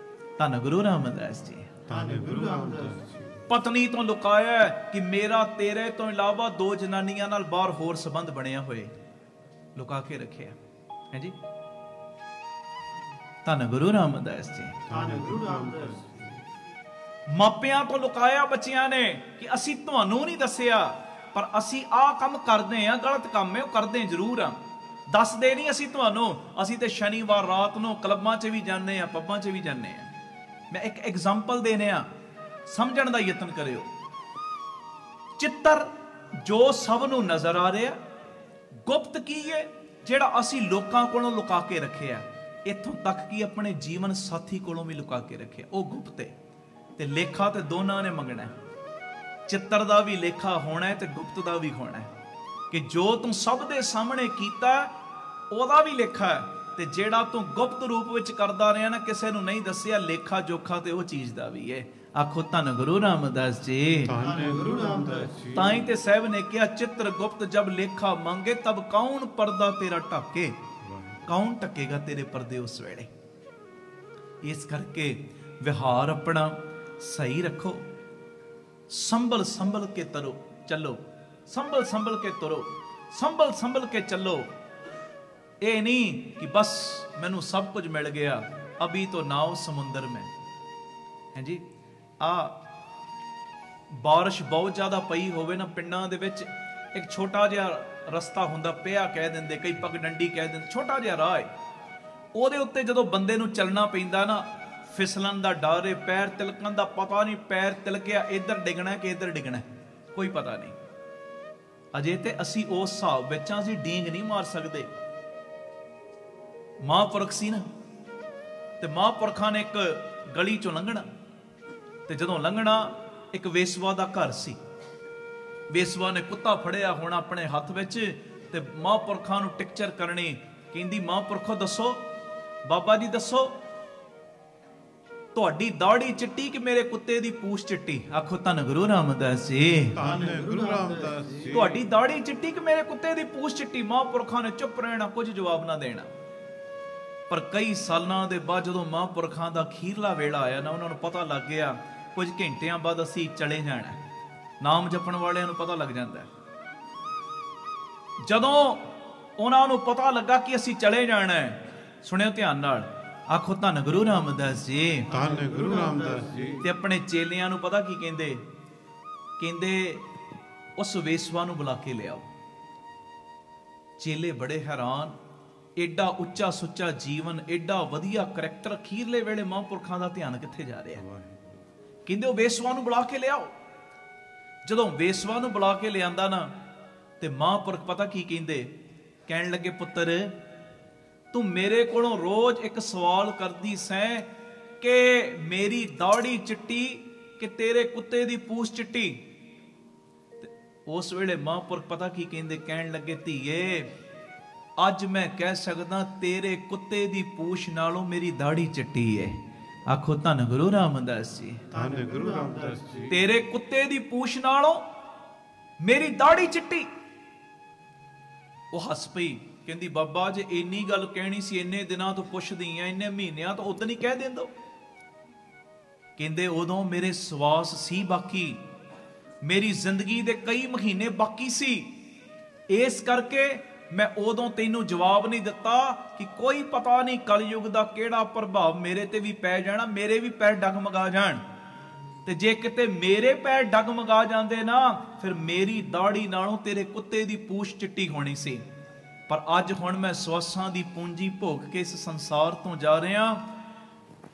ਧੰਨ ਗੁਰੂ ਰਾਮਦਾਸ ਜੀ। ਧੰਨ ਗੁਰੂ ਰਾਮਦਾਸ ਜੀ। ਪਤਨੀ ਤੋਂ ਲੁਕਾਇਆ ਕਿ ਮੇਰਾ ਤੇਰੇ ਤੋਂ ਇਲਾਵਾ ਦੋ ਜਨਾਨੀਆਂ ਨਾਲ ਬਾਹਰ ਹੋਰ ਸੰਬੰਧ ਬਣਿਆ ਹੋਏ, ਲੁਕਾ ਕੇ ਰੱਖਿਆ ਹੈ ਜੀ। ਧੰਨ ਗੁਰੂ ਰਾਮਦਾਸ ਜੀ। ਧੰਨ ਗੁਰੂ ਰਾਮਦਾਸ ਜੀ। ਮਾਪਿਆਂ ਤੋਂ ਲੁਕਾਇਆ ਬੱਚਿਆਂ ਨੇ ਕਿ ਅਸੀਂ ਤੁਹਾਨੂੰ ਨਹੀਂ ਦੱਸਿਆ, ਪਰ ਅਸੀਂ ਆਹ ਕੰਮ ਕਰਦੇ ਆ, ਗਲਤ ਕੰਮ ਹੈ, ਉਹ ਕਰਦੇ ਜ਼ਰੂਰ ਆ, ਦੱਸਦੇ ਨਹੀਂ ਅਸੀਂ ਤੁਹਾਨੂੰ। ਅਸੀਂ ਤੇ ਸ਼ਨੀਵਾਰ ਰਾਤ ਨੂੰ ਕਲੱਬਾਂ 'ਚ ਵੀ ਜਾਂਦੇ ਆ, ਪੱਬਾਂ 'ਚ ਵੀ ਜਾਂਦੇ ਆ। ਮੈਂ ਇੱਕ ਐਗਜ਼ਾਮਪਲ ਦੇਣੇ ਆ, ਸਮਝਣ ਦਾ ਯਤਨ ਕਰਿਓ। ਚਿੱਤਰ ਜੋ ਸਭ ਨੂੰ ਨਜ਼ਰ ਆ ਰਿਹਾ, ਗੁਪਤ ਕੀ ਹੈ ਜਿਹੜਾ ਅਸੀਂ ਲੋਕਾਂ ਕੋਲੋਂ ਲੁਕਾ ਕੇ ਰੱਖਿਆ, ਇੱਥੋਂ ਤੱਕ ਕਿ ਆਪਣੇ ਜੀਵਨ ਸਾਥੀ ਕੋਲੋਂ ਵੀ ਲੁਕਾ ਕੇ ਰੱਖਿਆ, ਉਹ ਗੁਪਤ ਹੈ। ਤੇ ਲੇਖਾ ਤੇ ਦੋਨਾਂ ਨੇ ਮੰਗਣਾ, ਚਿੱਤਰ ਦਾ ਵੀ ਲੇਖਾ ਹੋਣਾ ਤੇ ਗੁਪਤ ਦਾ ਵੀ ਹੋਣਾ, ਕਿ ਜੋ ਤੂੰ ਸਭ ਦੇ ਸਾਹਮਣੇ ਕੀਤਾ ਉਹਦਾ ਵੀ ਲੇਖਾ ਹੈ, ਤੇ ਜਿਹੜਾ ਤੂੰ ਗੁਪਤ ਰੂਪ ਵਿੱਚ ਕਰਦਾ ਰਿਹਾ ਨਾ, ਕਿਸੇ ਨੂੰ ਨਹੀਂ ਦੱਸਿਆ, ਲੇਖਾ ਜੋਖਾ ਤੇ ਉਹ ਚੀਜ਼ ਦਾ ਵੀ ਹੈ। ਆਖੋ ਧੰਨ ਗੁਰੂ ਰਾਮਦਾਸ ਜੀ। ਧੰਨ ਗੁਰੂ ਰਾਮਦਾਸ ਜੀ। ਤਾਂ ਹੀ ਤੇ ਸਾਹਿਬ ਨੇ ਕਿਹਾ, ਚਿੱਤਰ ਗੁਪਤ ਜਬ ਲੇਖਾ ਮੰਗੇ, ਤਬ ਕੌਣ ਪਰਦਾ ਤੇਰਾ ਢੱਕੇ, ਕੌਣ ਢੱਕੇਗਾ ਤੇਰੇ ਪਰਦੇ ਉਸ ਵੇਲੇ। ਇਸ ਕਰਕੇ ਵਿਹਾਰ ਆਪਣਾ ਸਹੀ ਰੱਖੋ, ਸੰਭਲ ਸੰਭਲ ਕੇ ਤਰੋ ਚੱਲੋ, ਸੰਭਲ ਸੰਭਲ ਕੇ ਤੁਰੋ, ਸੰਭਲ ਸੰਭਲ ਕੇ ਚੱਲੋ। ਇਹ ਨਹੀਂ ਕਿ ਬਸ ਮੈਨੂੰ ਸਭ ਕੁਝ ਮਿਲ ਗਿਆ, ਅਭੀ ਤੋਂ ਨਾਓ ਸਮੁੰਦਰ में ਹੈ ਜੀ। ਬਾਰਿਸ਼ ਬਹੁਤ ਜ਼ਿਆਦਾ ਪਈ ਹੋਵੇ ਨਾ, ਪਿੰਡਾਂ ਦੇ ਵਿੱਚ ਇੱਕ ਛੋਟਾ ਜਿਹਾ ਰਸਤਾ ਹੁੰਦਾ, ਪਿਆ ਕਹਿ ਦਿੰਦੇ, ਕਈ ਪਗਡੰਡੀ ਕਹਿ ਦਿੰਦੇ, ਛੋਟਾ ਜਿਹਾ ਰਾਹ ਹੈ, ਉਹਦੇ ਉੱਤੇ ਜਦੋਂ ਬੰਦੇ ਨੂੰ ਚੱਲਣਾ ਪੈਂਦਾ ਨਾ, ਫਿਸਲਣ ਦਾ ਡਰ ਹੈ, ਪੈਰ ਤਿਲਕਣ ਦਾ ਪਤਾ ਨਹੀਂ, ਪੈਰ ਤਿਲਕਿਆ ਇੱਧਰ ਡਿੱਗਣਾ ਕਿ ਇੱਧਰ ਡਿੱਗਣਾ, ਕੋਈ ਪਤਾ ਨਹੀਂ। ਅਜੇ ਤੇ ਅਸੀਂ ਉਸ ਹਿਸਾਬ ਵਿੱਚ ਅਸੀਂ ਡੀਂਗ ਨਹੀਂ ਮਾਰ ਸਕਦੇ। ਮਹਾਂਪੁਰਖ ਸੀ ਨਾ, ਤੇ ਮਹਾਂਪੁਰਖਾਂ ਨੇ ਇੱਕ ਗਲੀ ਚੋਂ ਲੰਘਣਾ, ਤੇ ਜਦੋਂ ਲੰਘਣਾ ਇੱਕ ਵੇਸਵਾ ਦਾ ਘਰ ਸੀ। ਵੇਸਵਾ ਨੇ ਕੁੱਤਾ ਫੜਿਆ ਹੋਣਾ ਆਪਣੇ ਹੱਥ ਵਿੱਚ, ਤੇ ਮਹਾਂਪੁਰਖਾਂ ਨੂੰ ਟਿਕਚਰ ਕਰਨੀ, ਕਹਿੰਦੀ ਮਹਾਂਪੁਰਖੋ ਦੱਸੋ, ਬਾਬਾ ਜੀ ਦੱਸੋ, ਤੁਹਾਡੀ ਦਾੜੀ ਚਿੱਟੀ ਕਿ ਮੇਰੇ ਕੁੱਤੇ ਦੀ ਪੂਛ ਚਿੱਟੀ। ਆਖੋ ਧੰਨ ਗੁਰੂ ਰਾਮਦਾਸ ਜੀ। ਧੰਨ ਗੁਰੂ ਰਾਮਦਾਸ ਜੀ। ਤੁਹਾਡੀ ਦਾੜੀ ਚਿੱਟੀ ਕਿ ਮੇਰੇ ਕੁੱਤੇ ਦੀ ਪੂਛ ਚਿੱਟੀ। ਮਹਾਂਪੁਰਖਾਂ ਨੇ ਚੁੱਪ ਰਹਿਣਾ, ਕੁਝ ਜਵਾਬ ਨਾ ਦੇਣਾ। ਪਰ ਕਈ ਸਾਲਾਂ ਦੇ ਬਾਅਦ ਜਦੋਂ ਮਹਾਂਪੁਰਖਾਂ ਦਾ ਅਖੀਰਲਾ ਵੇਲਾ ਆਇਆ ਨਾ, ਉਹਨਾਂ ਨੂੰ ਪਤਾ ਲੱਗ ਗਿਆ ਕੁਝ ਘੰਟਿਆਂ ਬਾਅਦ ਅਸੀਂ ਚਲੇ ਜਾਣਾ। ਨਾਮ ਜਪਣ ਵਾਲਿਆਂ ਨੂੰ ਪਤਾ ਲੱਗ ਜਾਂਦਾ। ਜਦੋਂ ਉਹਨਾਂ ਨੂੰ ਪਤਾ ਲੱਗਾ ਕਿ ਅਸੀਂ ਚਲੇ ਜਾਣਾ, ਸੁਣਿਓ ਧਿਆਨ ਨਾਲ, ਆਖੋ ਧੰਨ ਗੁਰੂ ਰਾਮਦਾਸ ਜੀ। ਧੰਨ ਗੁਰੂ ਰਾਮਦਾਸ ਜੀ। ਤੇ ਆਪਣੇ ਚੇਲਿਆਂ ਨੂੰ ਪਤਾ ਕੀ ਕਹਿੰਦੇ, ਕਹਿੰਦੇ ਉਸ ਵੇਸਵਾ ਨੂੰ ਬੁਲਾ ਕੇ ਲਿਆਓ। ਚੇਲੇ ਬੜੇ ਹੈਰਾਨ, ਏਡਾ ਉੱਚਾ ਸੁੱਚਾ ਜੀਵਨ, ਏਡਾ ਵਧੀਆ ਕਰੈਕਟਰ, ਅਖੀਰਲੇ ਵੇਲੇ ਮਹਾਂਪੁਰਖਾਂ ਦਾ ਧਿਆਨ ਕਿੱਥੇ ਜਾ ਰਿਹਾ। ਕਹਿੰਦੇ ਉਹ ਵੇਸਵਾ ਨੂੰ ਬੁਲਾ ਕੇ ਲਿਆਓ। ਜਦੋਂ ਵੇਸਵਾ ਨੂੰ ਬੁਲਾ ਕੇ ਲਿਆਂਦਾ ਨਾ, ਤੇ ਮਹਾਂਪੁਰਖ ਪਤਾ ਕੀ ਕਹਿੰਦੇ, ਕਹਿਣ ਲੱਗੇ ਪੁੱਤਰ ਤੂੰ ਮੇਰੇ ਕੋਲੋਂ ਰੋਜ਼ ਇੱਕ ਸਵਾਲ ਕਰਦੀ ਸੈਂ ਕਿ ਮੇਰੀ ਦਾੜੀ ਚਿੱਟੀ ਕਿ ਤੇਰੇ ਕੁੱਤੇ ਦੀ ਪੂਛ ਚਿੱਟੀ। ਉਸ ਵੇਲੇ ਮਹਾਂਪੁਰਖ ਪਤਾ ਕੀ ਕਹਿੰਦੇ, ਕਹਿਣ ਲੱਗੇ ਧੀਏ ਅੱਜ ਮੈਂ ਕਹਿ ਸਕਦਾ ਤੇਰੇ ਕੁੱਤੇ ਦੀ ਪੂਛ ਨਾਲੋਂ ਮੇਰੀ ਦਾੜੀ ਚਿੱਟੀ ਹੈ। ਆਖੋ ਧੰਨ ਗੁਰੂ ਰਾਮਦਾਸ ਜੀ। ਧੰਨ ਗੁਰੂ ਰਾਮਦਾਸ ਜੀ। ਤੇਰੇ ਕੁੱਤੇ ਦੀ ਪੂਛ ਨਾਲੋਂ ਮੇਰੀ ਦਾੜੀ ਚਿੱਟੀ। ਉਹ ਹੱਸ ਪਈ, ਕਹਿੰਦੀ ਬਾਬਾ ਜੇ ਇੰਨੀ ਗੱਲ ਕਹਿਣੀ ਸੀ, ਇੰਨੇ ਦਿਨਾਂ ਤੋਂ ਪੁੱਛਦੀ ਆ, ਇੰਨੇ ਮਹੀਨਿਆਂ ਤੋਂ ਉਦੋਂ ਹੀ ਕਹਿ ਦਿੰਦੋ। ਕਹਿੰਦੇ ਉਦੋਂ ਮੇਰੇ ਸਵਾਸ ਸੀ ਬਾਕੀ, ਮੇਰੀ ਜ਼ਿੰਦਗੀ ਦੇ ਕਈ ਮਹੀਨੇ ਬਾਕੀ ਸੀ, ਇਸ ਕਰਕੇ ਮੈਂ ਉਦੋਂ ਤੈਨੂੰ ਜਵਾਬ ਨਹੀਂ ਦਿੱਤਾ ਕਿ ਕੋਈ ਪਤਾ ਨਹੀਂ ਕਲਯੁਗ ਦਾ ਕਿਹੜਾ ਪ੍ਰਭਾਵ ਮੇਰੇ ਤੇ ਵੀ ਪੈ ਜਾਣਾ, ਮੇਰੇ ਵੀ ਪੈਰ ਡਗਮਗਾ ਜਾਣ, ਤੇ ਜੇ ਕਿਤੇ ਮੇਰੇ ਪੈਰ ਡਗਮਗਾ ਜਾਂਦੇ ਨਾ, ਫਿਰ ਮੇਰੀ ਦਾੜੀ ਨਾਲੋਂ ਤੇਰੇ ਕੁੱਤੇ ਦੀ ਪੂਛ ਚਿੱਟੀ ਹੋਣੀ ਸੀ। ਪਰ ਅੱਜ ਹੁਣ ਮੈਂ ਸਵਾਸਾਂ ਦੀ ਪੂੰਜੀ ਭੋਗ ਕੇ ਇਸ ਸੰਸਾਰ ਤੋਂ ਜਾ ਰਿਹਾ।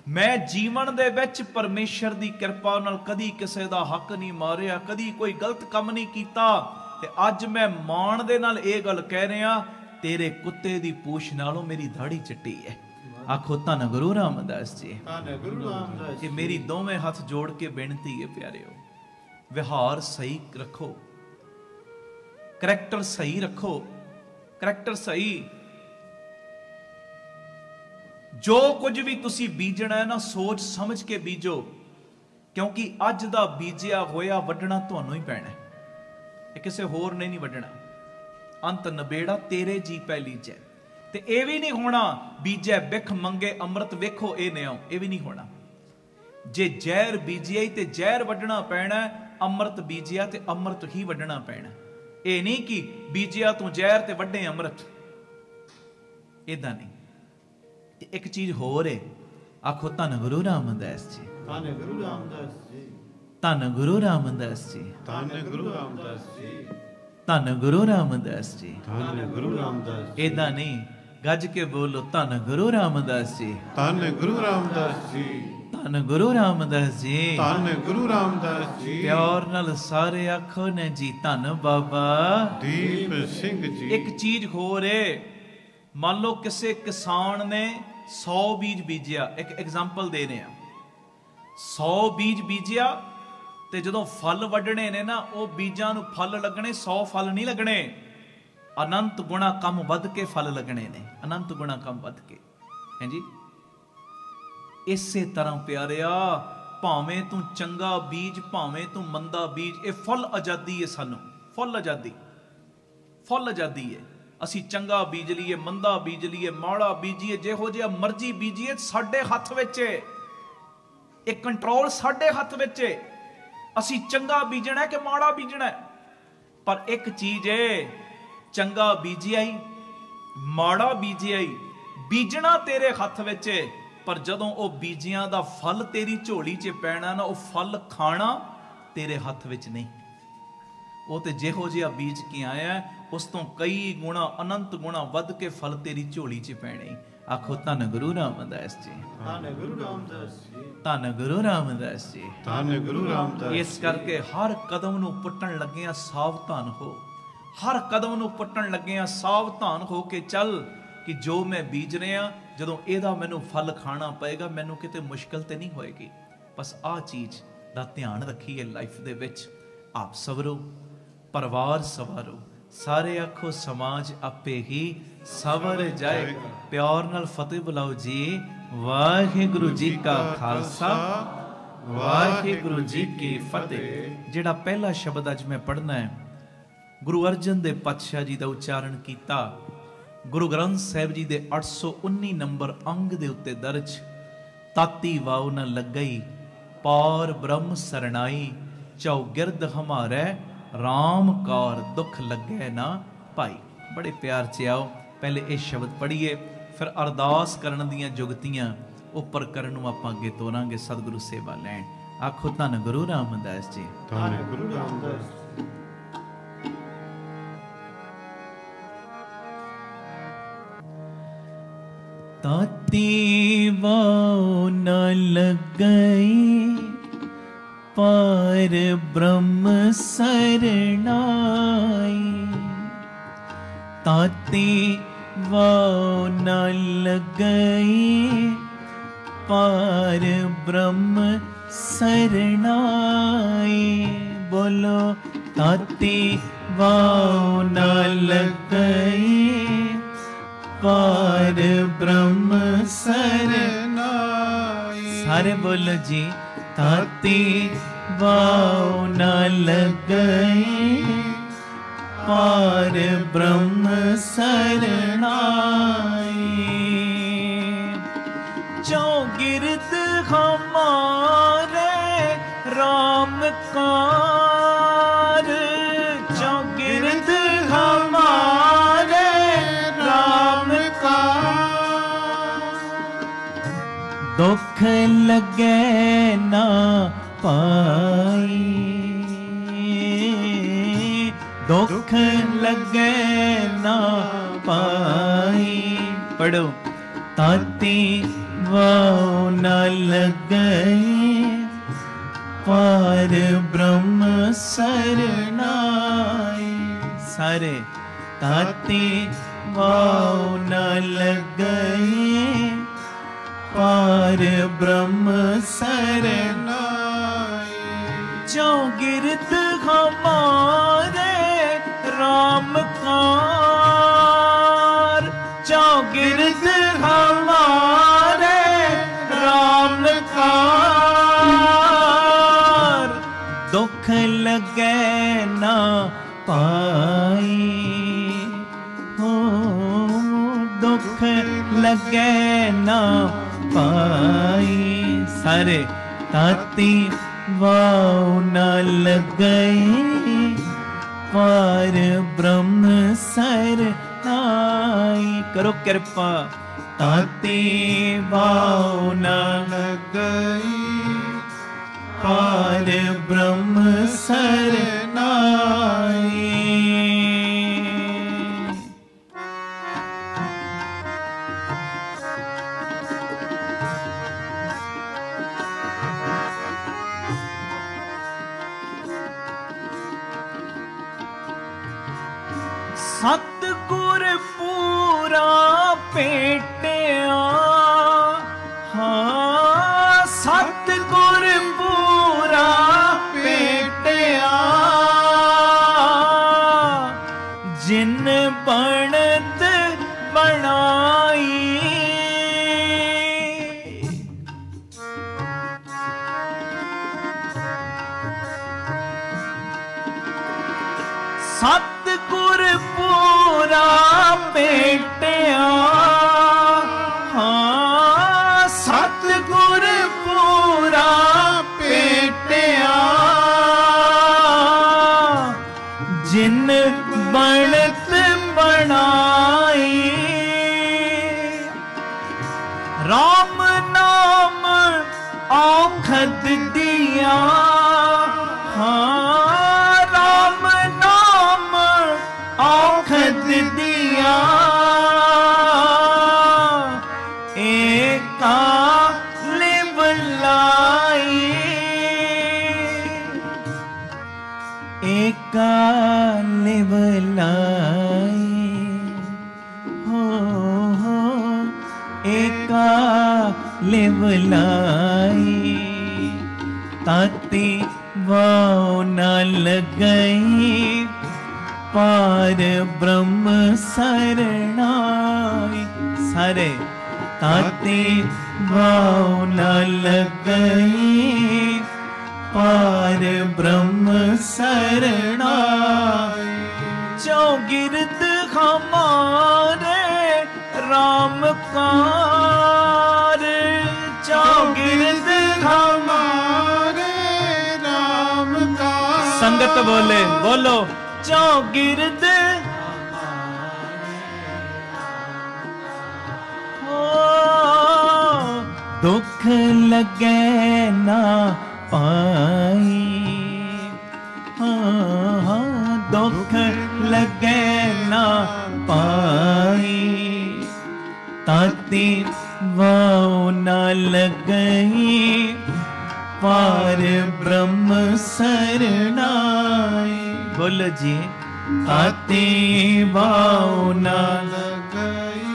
ਮੈਂ ਜੀਵਨ ਦੇ ਵਿੱਚ ਪਰਮੇਸ਼ਰ ਦੀ ਕਿਰਪਾ ਨਾਲ ਕਦੀ ਕਿਸੇ ਦਾ ਹੱਕ ਨਹੀਂ ਮਾਰਿਆ, ਕਦੀ ਕੋਈ ਗਲਤ ਕੰਮ ਨਹੀਂ ਕੀਤਾ, ਤੇ ਅੱਜ ਮੈਂ ਮਾਣ ਦੇ ਨਾਲ ਇਹ ਗੱਲ ਕਹਿ ਰਿਹਾ, ਤੇਰੇ ਕੁੱਤੇ ਦੀ ਪੂਛ ਨਾਲੋਂ ਮੇਰੀ ਦਾੜੀ ਚਿੱਟੀ ਹੈ। ਆਖੋ ਧੰਨ ਗੁਰੂ ਰਾਮਦਾਸ ਜੀ। ਧੰਨ ਗੁਰੂ ਰਾਮਦਾਸ ਜੀ। ਇਹ ਮੇਰੀ ਦੋਵੇਂ ਹੱਥ ਜੋੜ ਕੇ ਬੇਨਤੀ ਹੈ ਪਿਆਰਿਓ, ਵਿਹਾਰ ਸਹੀ ਰੱਖੋ, ਕਰੈਕਟਰ ਸਹੀ ਰੱਖੋ, ਕਰੈਕਟਰ ਸਹੀ। ਜੋ ਕੁਝ ਵੀ ਤੁਸੀਂ ਬੀਜਣਾ ਹੈ ਨਾ, ਸੋਚ ਸਮਝ ਕੇ ਬੀਜੋ, ਕਿਉਂਕਿ ਅੱਜ ਦਾ ਬੀਜਿਆ ਹੋਇਆ ਵੱਢਣਾ ਤੁਹਾਨੂੰ ਹੀ ਪੈਣਾ, ਇਹ ਕਿਸੇ ਹੋਰ ਨੇ ਨਹੀਂ ਵੱਢਣਾ। ਅੰਤ ਨਬੇੜਾ ਤੇਰੇ ਜੀ ਪੈ ਲੀਜੈ। ਤੇ ਇਹ ਵੀ ਨਹੀਂ ਹੋਣਾ ਬੀਜੈ ਬਿਖ ਮੰਗੇ ਅੰਮ੍ਰਿਤ ਵੇਖੋ ਇਹ ਨਿਆਓ, ਇਹ ਵੀ ਨਹੀਂ ਹੋਣਾ। जे जहर बीजिया ते जहर वड्डना पैना, अमृत बीजिया ते अमृत ही वड्डना पैना। ये नहीं कि बीजिया तू जहर ते वड्डे अमृत, इदा नहीं। एक चीज होर है, आखो धन गुरु रामदास जी, धन गुरु रामदास जी, धन गुरु रामदास जी, धन गुरु रामदास जी, धन गुरु रामदास जी, धन गुरु रामदास जी। इदा नहीं, गज के बोलो धन गुरु रामदास जी, धन गुरु रामदास जी, धन गुरु रामदास जी, धन गुरु रामदास जी। प्यार नाल सारे आखो ने जी धन बाबा दीप सिंह जी। एक चीज होर है, मान लो किसी किसान ने 100 बीज बीजिया, एक एग्जाम्पल दे रहे हैं, 100 बीज बीजिया ते जदों फल वड्डणे ने ना, वो बीजां नूं फल लगने, 100 फल नहीं लगने, अनंत गुणा कम वध के फल लगने ने, अनंत गुणा कम वध के, हैं जी। इसे तरह प्यारिया, भावें तू चंगा बीज भावें तू मंदा बीज, ये फुल आजादी है, सानू फुल आजादी, फुल आजादी है। असी चंगा बीज लीए, मंदा बीज लीए, माड़ा बीजीए, जिहो जिहा मर्जी बीजीए, साडे हथ विच है, एक कंट्रोल साडे हथ विच है। असी चंगा बीजना है कि माड़ा बीजना है, पर एक चीज है, चंगा बीजिया ही माड़ा बीजिया ही, बीजना तेरे हथ विच है, पर जदों वो बीजियां दा फल तेरी झोली च पैना ना, वो फल खाना तेरे हथ विच नहीं। वो तो जिहो जिहा बीज के आया, उस तो कई गुणा अनंत गुणा वध के फल तेरी झोली च पैने। आखो धन गुरु रामदास जी, धन गुरु रामदास जी, धन गुरु रामदास जी, धन गुरु रामदास। इस करके हर कदम नूं पुट्टण लग्गिया सावधान हो, हर कदम नूं पुट्टण लग्गिया सावधान हो के चल, कि जो मैं बीज रहा, जदों इहदा मैनूं फल खाना पएगा, मैनूं किते मुश्किल ते नहीं होएगी। बस आ चीज़ दा ध्यान रखिए लाइफ दे विच। आप सवरो, परिवार सवारो, सारे आखो समाज आपे ही सवर जाए। प्यार नाल फतेह बुलाओ जी। वाहिगुरु जी का खालसा, वाहिगुरु जी की फतेह। जिहड़ा पहला शब्द अज मैं पढ़ना है, गुरु अर्जन देव पातशाह जी का उच्चारण किया। गुरु ग्रंथ साहिब जी के 819 नंबर अंग दे उत्ते दर्ज, ताती वाव न लगई पार ब्रह्म सरनाई, चौगिरद हमारे राम कार दुख लगे ना भाई। बड़े प्यार से आओ, पहले ये शब्द पढ़िए, फिर अरदास करन दियां जुगतियां उपर करन नूं आपां अगे तोरांगे, सतगुरु सेवा लैण। आखो धन गुरु रामदास जी, धन गुरु रामदास। ताती वाव न लगई पार ब्रह्म सरनाई, ताती वाव न लगई पार ब्रह्म सरनाई। बोलो ताती वाव न लगई पार ब्रह्म सरनाई। सारे बोलो जी। ताती वाव न लगई पार ब्रह्म सरनाई। चौगिरद हमारे राम कार, चौगिरद हमारे राम कार, दुख लगे ना पाई, दुख लगे ना पाई। पढ़ो। ताती वाव न लगई पार ब्रह्म सरनाई। सारे। ताती वाव न लगई पार ब्रह्म सरनाई। चौगिरद हमारे राम कार, चौगिरद हमारे राम कार, दुख लगे ना पाई। हो दुख लगे ना पाई। सारे। ताते वाव न लगई पार ब्रह्म सरनाई। करो कृपा। ताते वाव न लगई पार ब्रह्म सरनाई। सतगुर पूरा भेटिया, हाँ सतगुर पूरा भेटिया, जिन बनत बनाई। सतगुर पूरा भेटिया, हाँ सतगुर पूरा भेटिया, जिन बनत बनाई। राम नाम औखद दिया, हाँ राम नाम औखद दिया, एका लिव लाई, एका लिव लाई, हो एका लिव लाई। ताते वाव न लगई पार ब्रह्म सरनाई। सारे ताते वाव न लगई पार ब्रह्म सरनाई। चौगिरद हमारे राम कार, चौगिरद हमारे राम का। संगत बोले, बोलो चौगिरद दुख लगे ना पाई, हाँ दुख लगे ना पाई। ताते वाव न लगई पार ब्रह्म सरनाई। बोलो जी। ताते वाव न लगई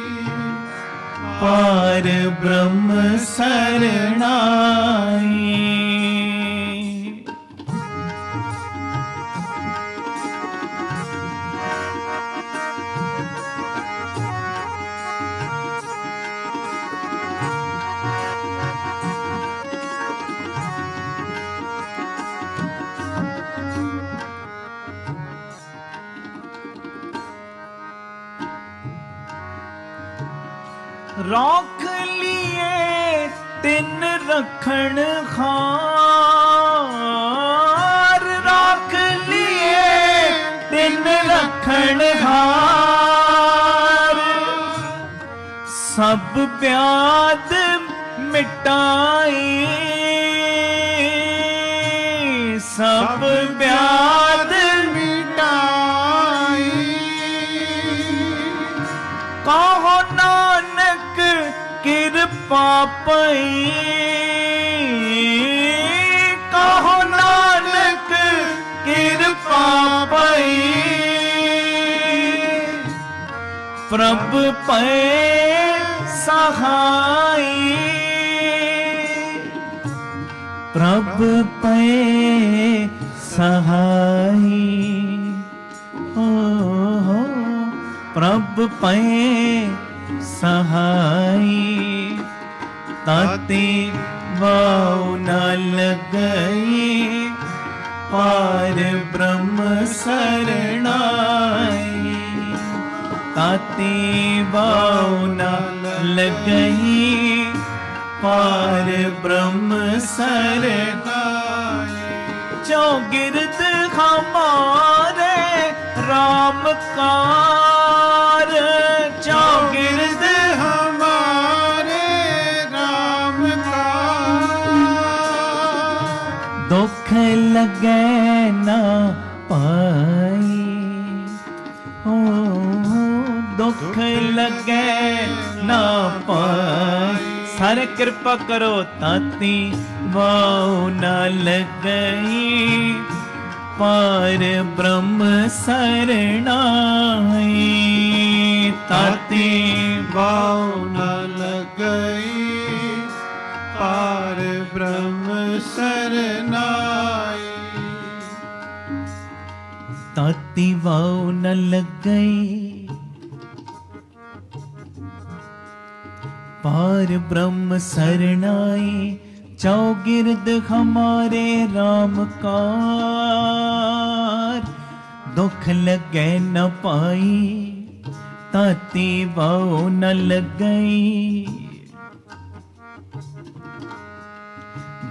पार ब्रह्म सरनाई। राख लिए तिन रखण हार, राख लिए तिन रखण हार, सब ब्याद मिटाई, सब ब्याद मिटाई। कहो नानक कृपा पई, कहो नानक कृपा पई, प्रभ पे सहाई, प्रभ पे सहाई। हो प्रभ पे सहाई। ताते वाव न लगई पार ब्रह्म सरनाई। ताते वाव न लगई पार ब्रह्म सरनाई। चौगिर्द हमारे राम कार, चौगिर्द हमारे राम का। दुख लगे ना पाई, हो दुख लगे ना पाई। सारे कृपा करो ताती वाओ न लगई, पार ब्रह्म सरनाई। ताती वाओ न लगई, पार ब्रह्म सरनाई। ताती वाओ न लगई, पार ब्रह्म सरनाई। चौगिर्द हमारे राम कार, दुख लगे न पाई, ताती वाओ न लगई।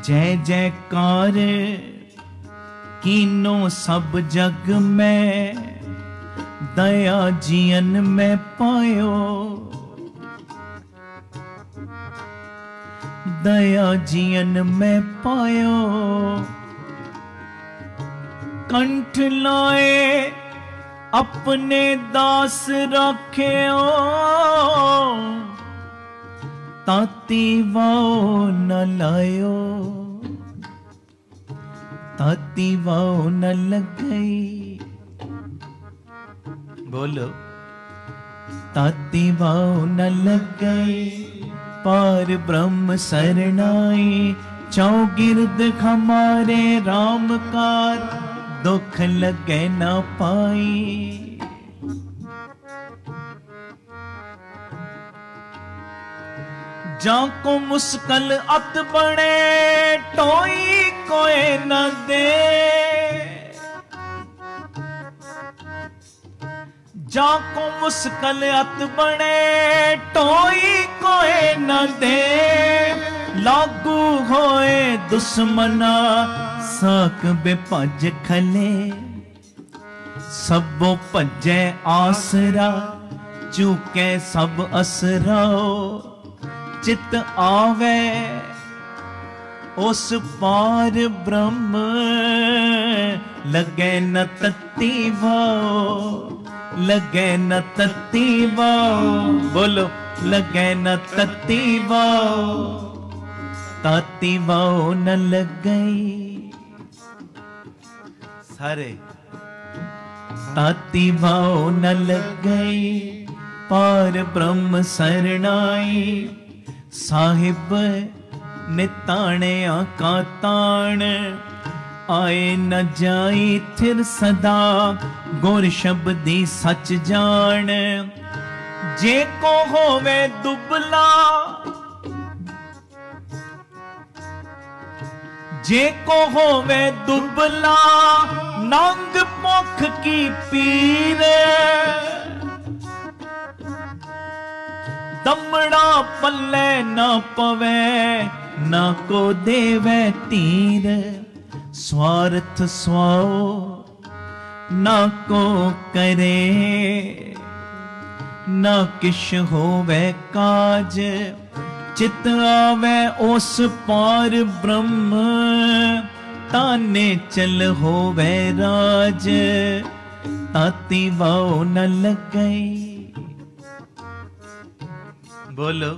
जय जयकार कीनो सब जग में, दया जियन में पायो, दया जियन में पायो। कंठ लाए अपने दास रखेओ, ताती वाओ न लायो, ताती वाओ न लगई। बोलो ताती वाओ न लगई, पार ब्रह्म सरनाई। चौगिर्द हमारे राम कार, दुख लगे न पाई। जाको मुश्किल अत बने, टोई कोई न दे। जाको मुश्किल अत बने, टोई कोई न दे। लागू होए दुश्मना, साक बेपज खले। सबो भजे आसरा, चूके सब असराओ। चित आवे उस पार ब्रह्म, लगे न तत्ती वाओ, लगे न तत्ती वाओ। बोलो लगे न तत्ती वाओ, ताती वाओ न लगई। सारे ताती वाओ न लगई, पार ब्रह्म सरनाई। साहिब निताणे का ताण, आए न जाई थिर सदा। गुर शब्दी सच जान, जे को होवे दुबला, जे को होवे दुबला। नंग मुख की पीर, दमड़ा पल्ले न पवे, न को देवे तीर। स्वार्थ स्वाओ न को करे, न किश होवे काज। चित आवे उस पार ब्रह्म, ताने चल होवे राज। ताती वाओ न लगई। बोलो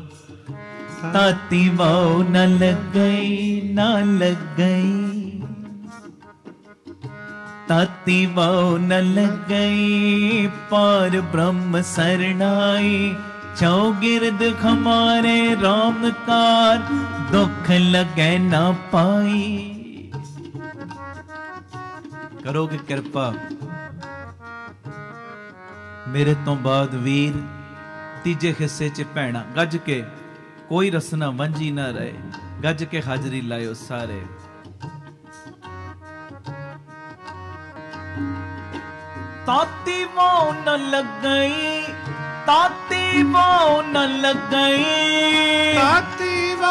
ताती वाओ न लगई, न लगई। ताती वाओ न लगई, पार ब्रह्म सरनाई। चौगिर्द हमारे राम कार, दुख लगे न पाई। करोगे कृपा मेरे तो बाद वीर, तीजे हिस्से च भैणा गज के कोई रसना वंजी ना रहे। गज के हाजरी लायो सारे। ताती वाओ न लगई, ताती वाओ न लगई। ताती वाओ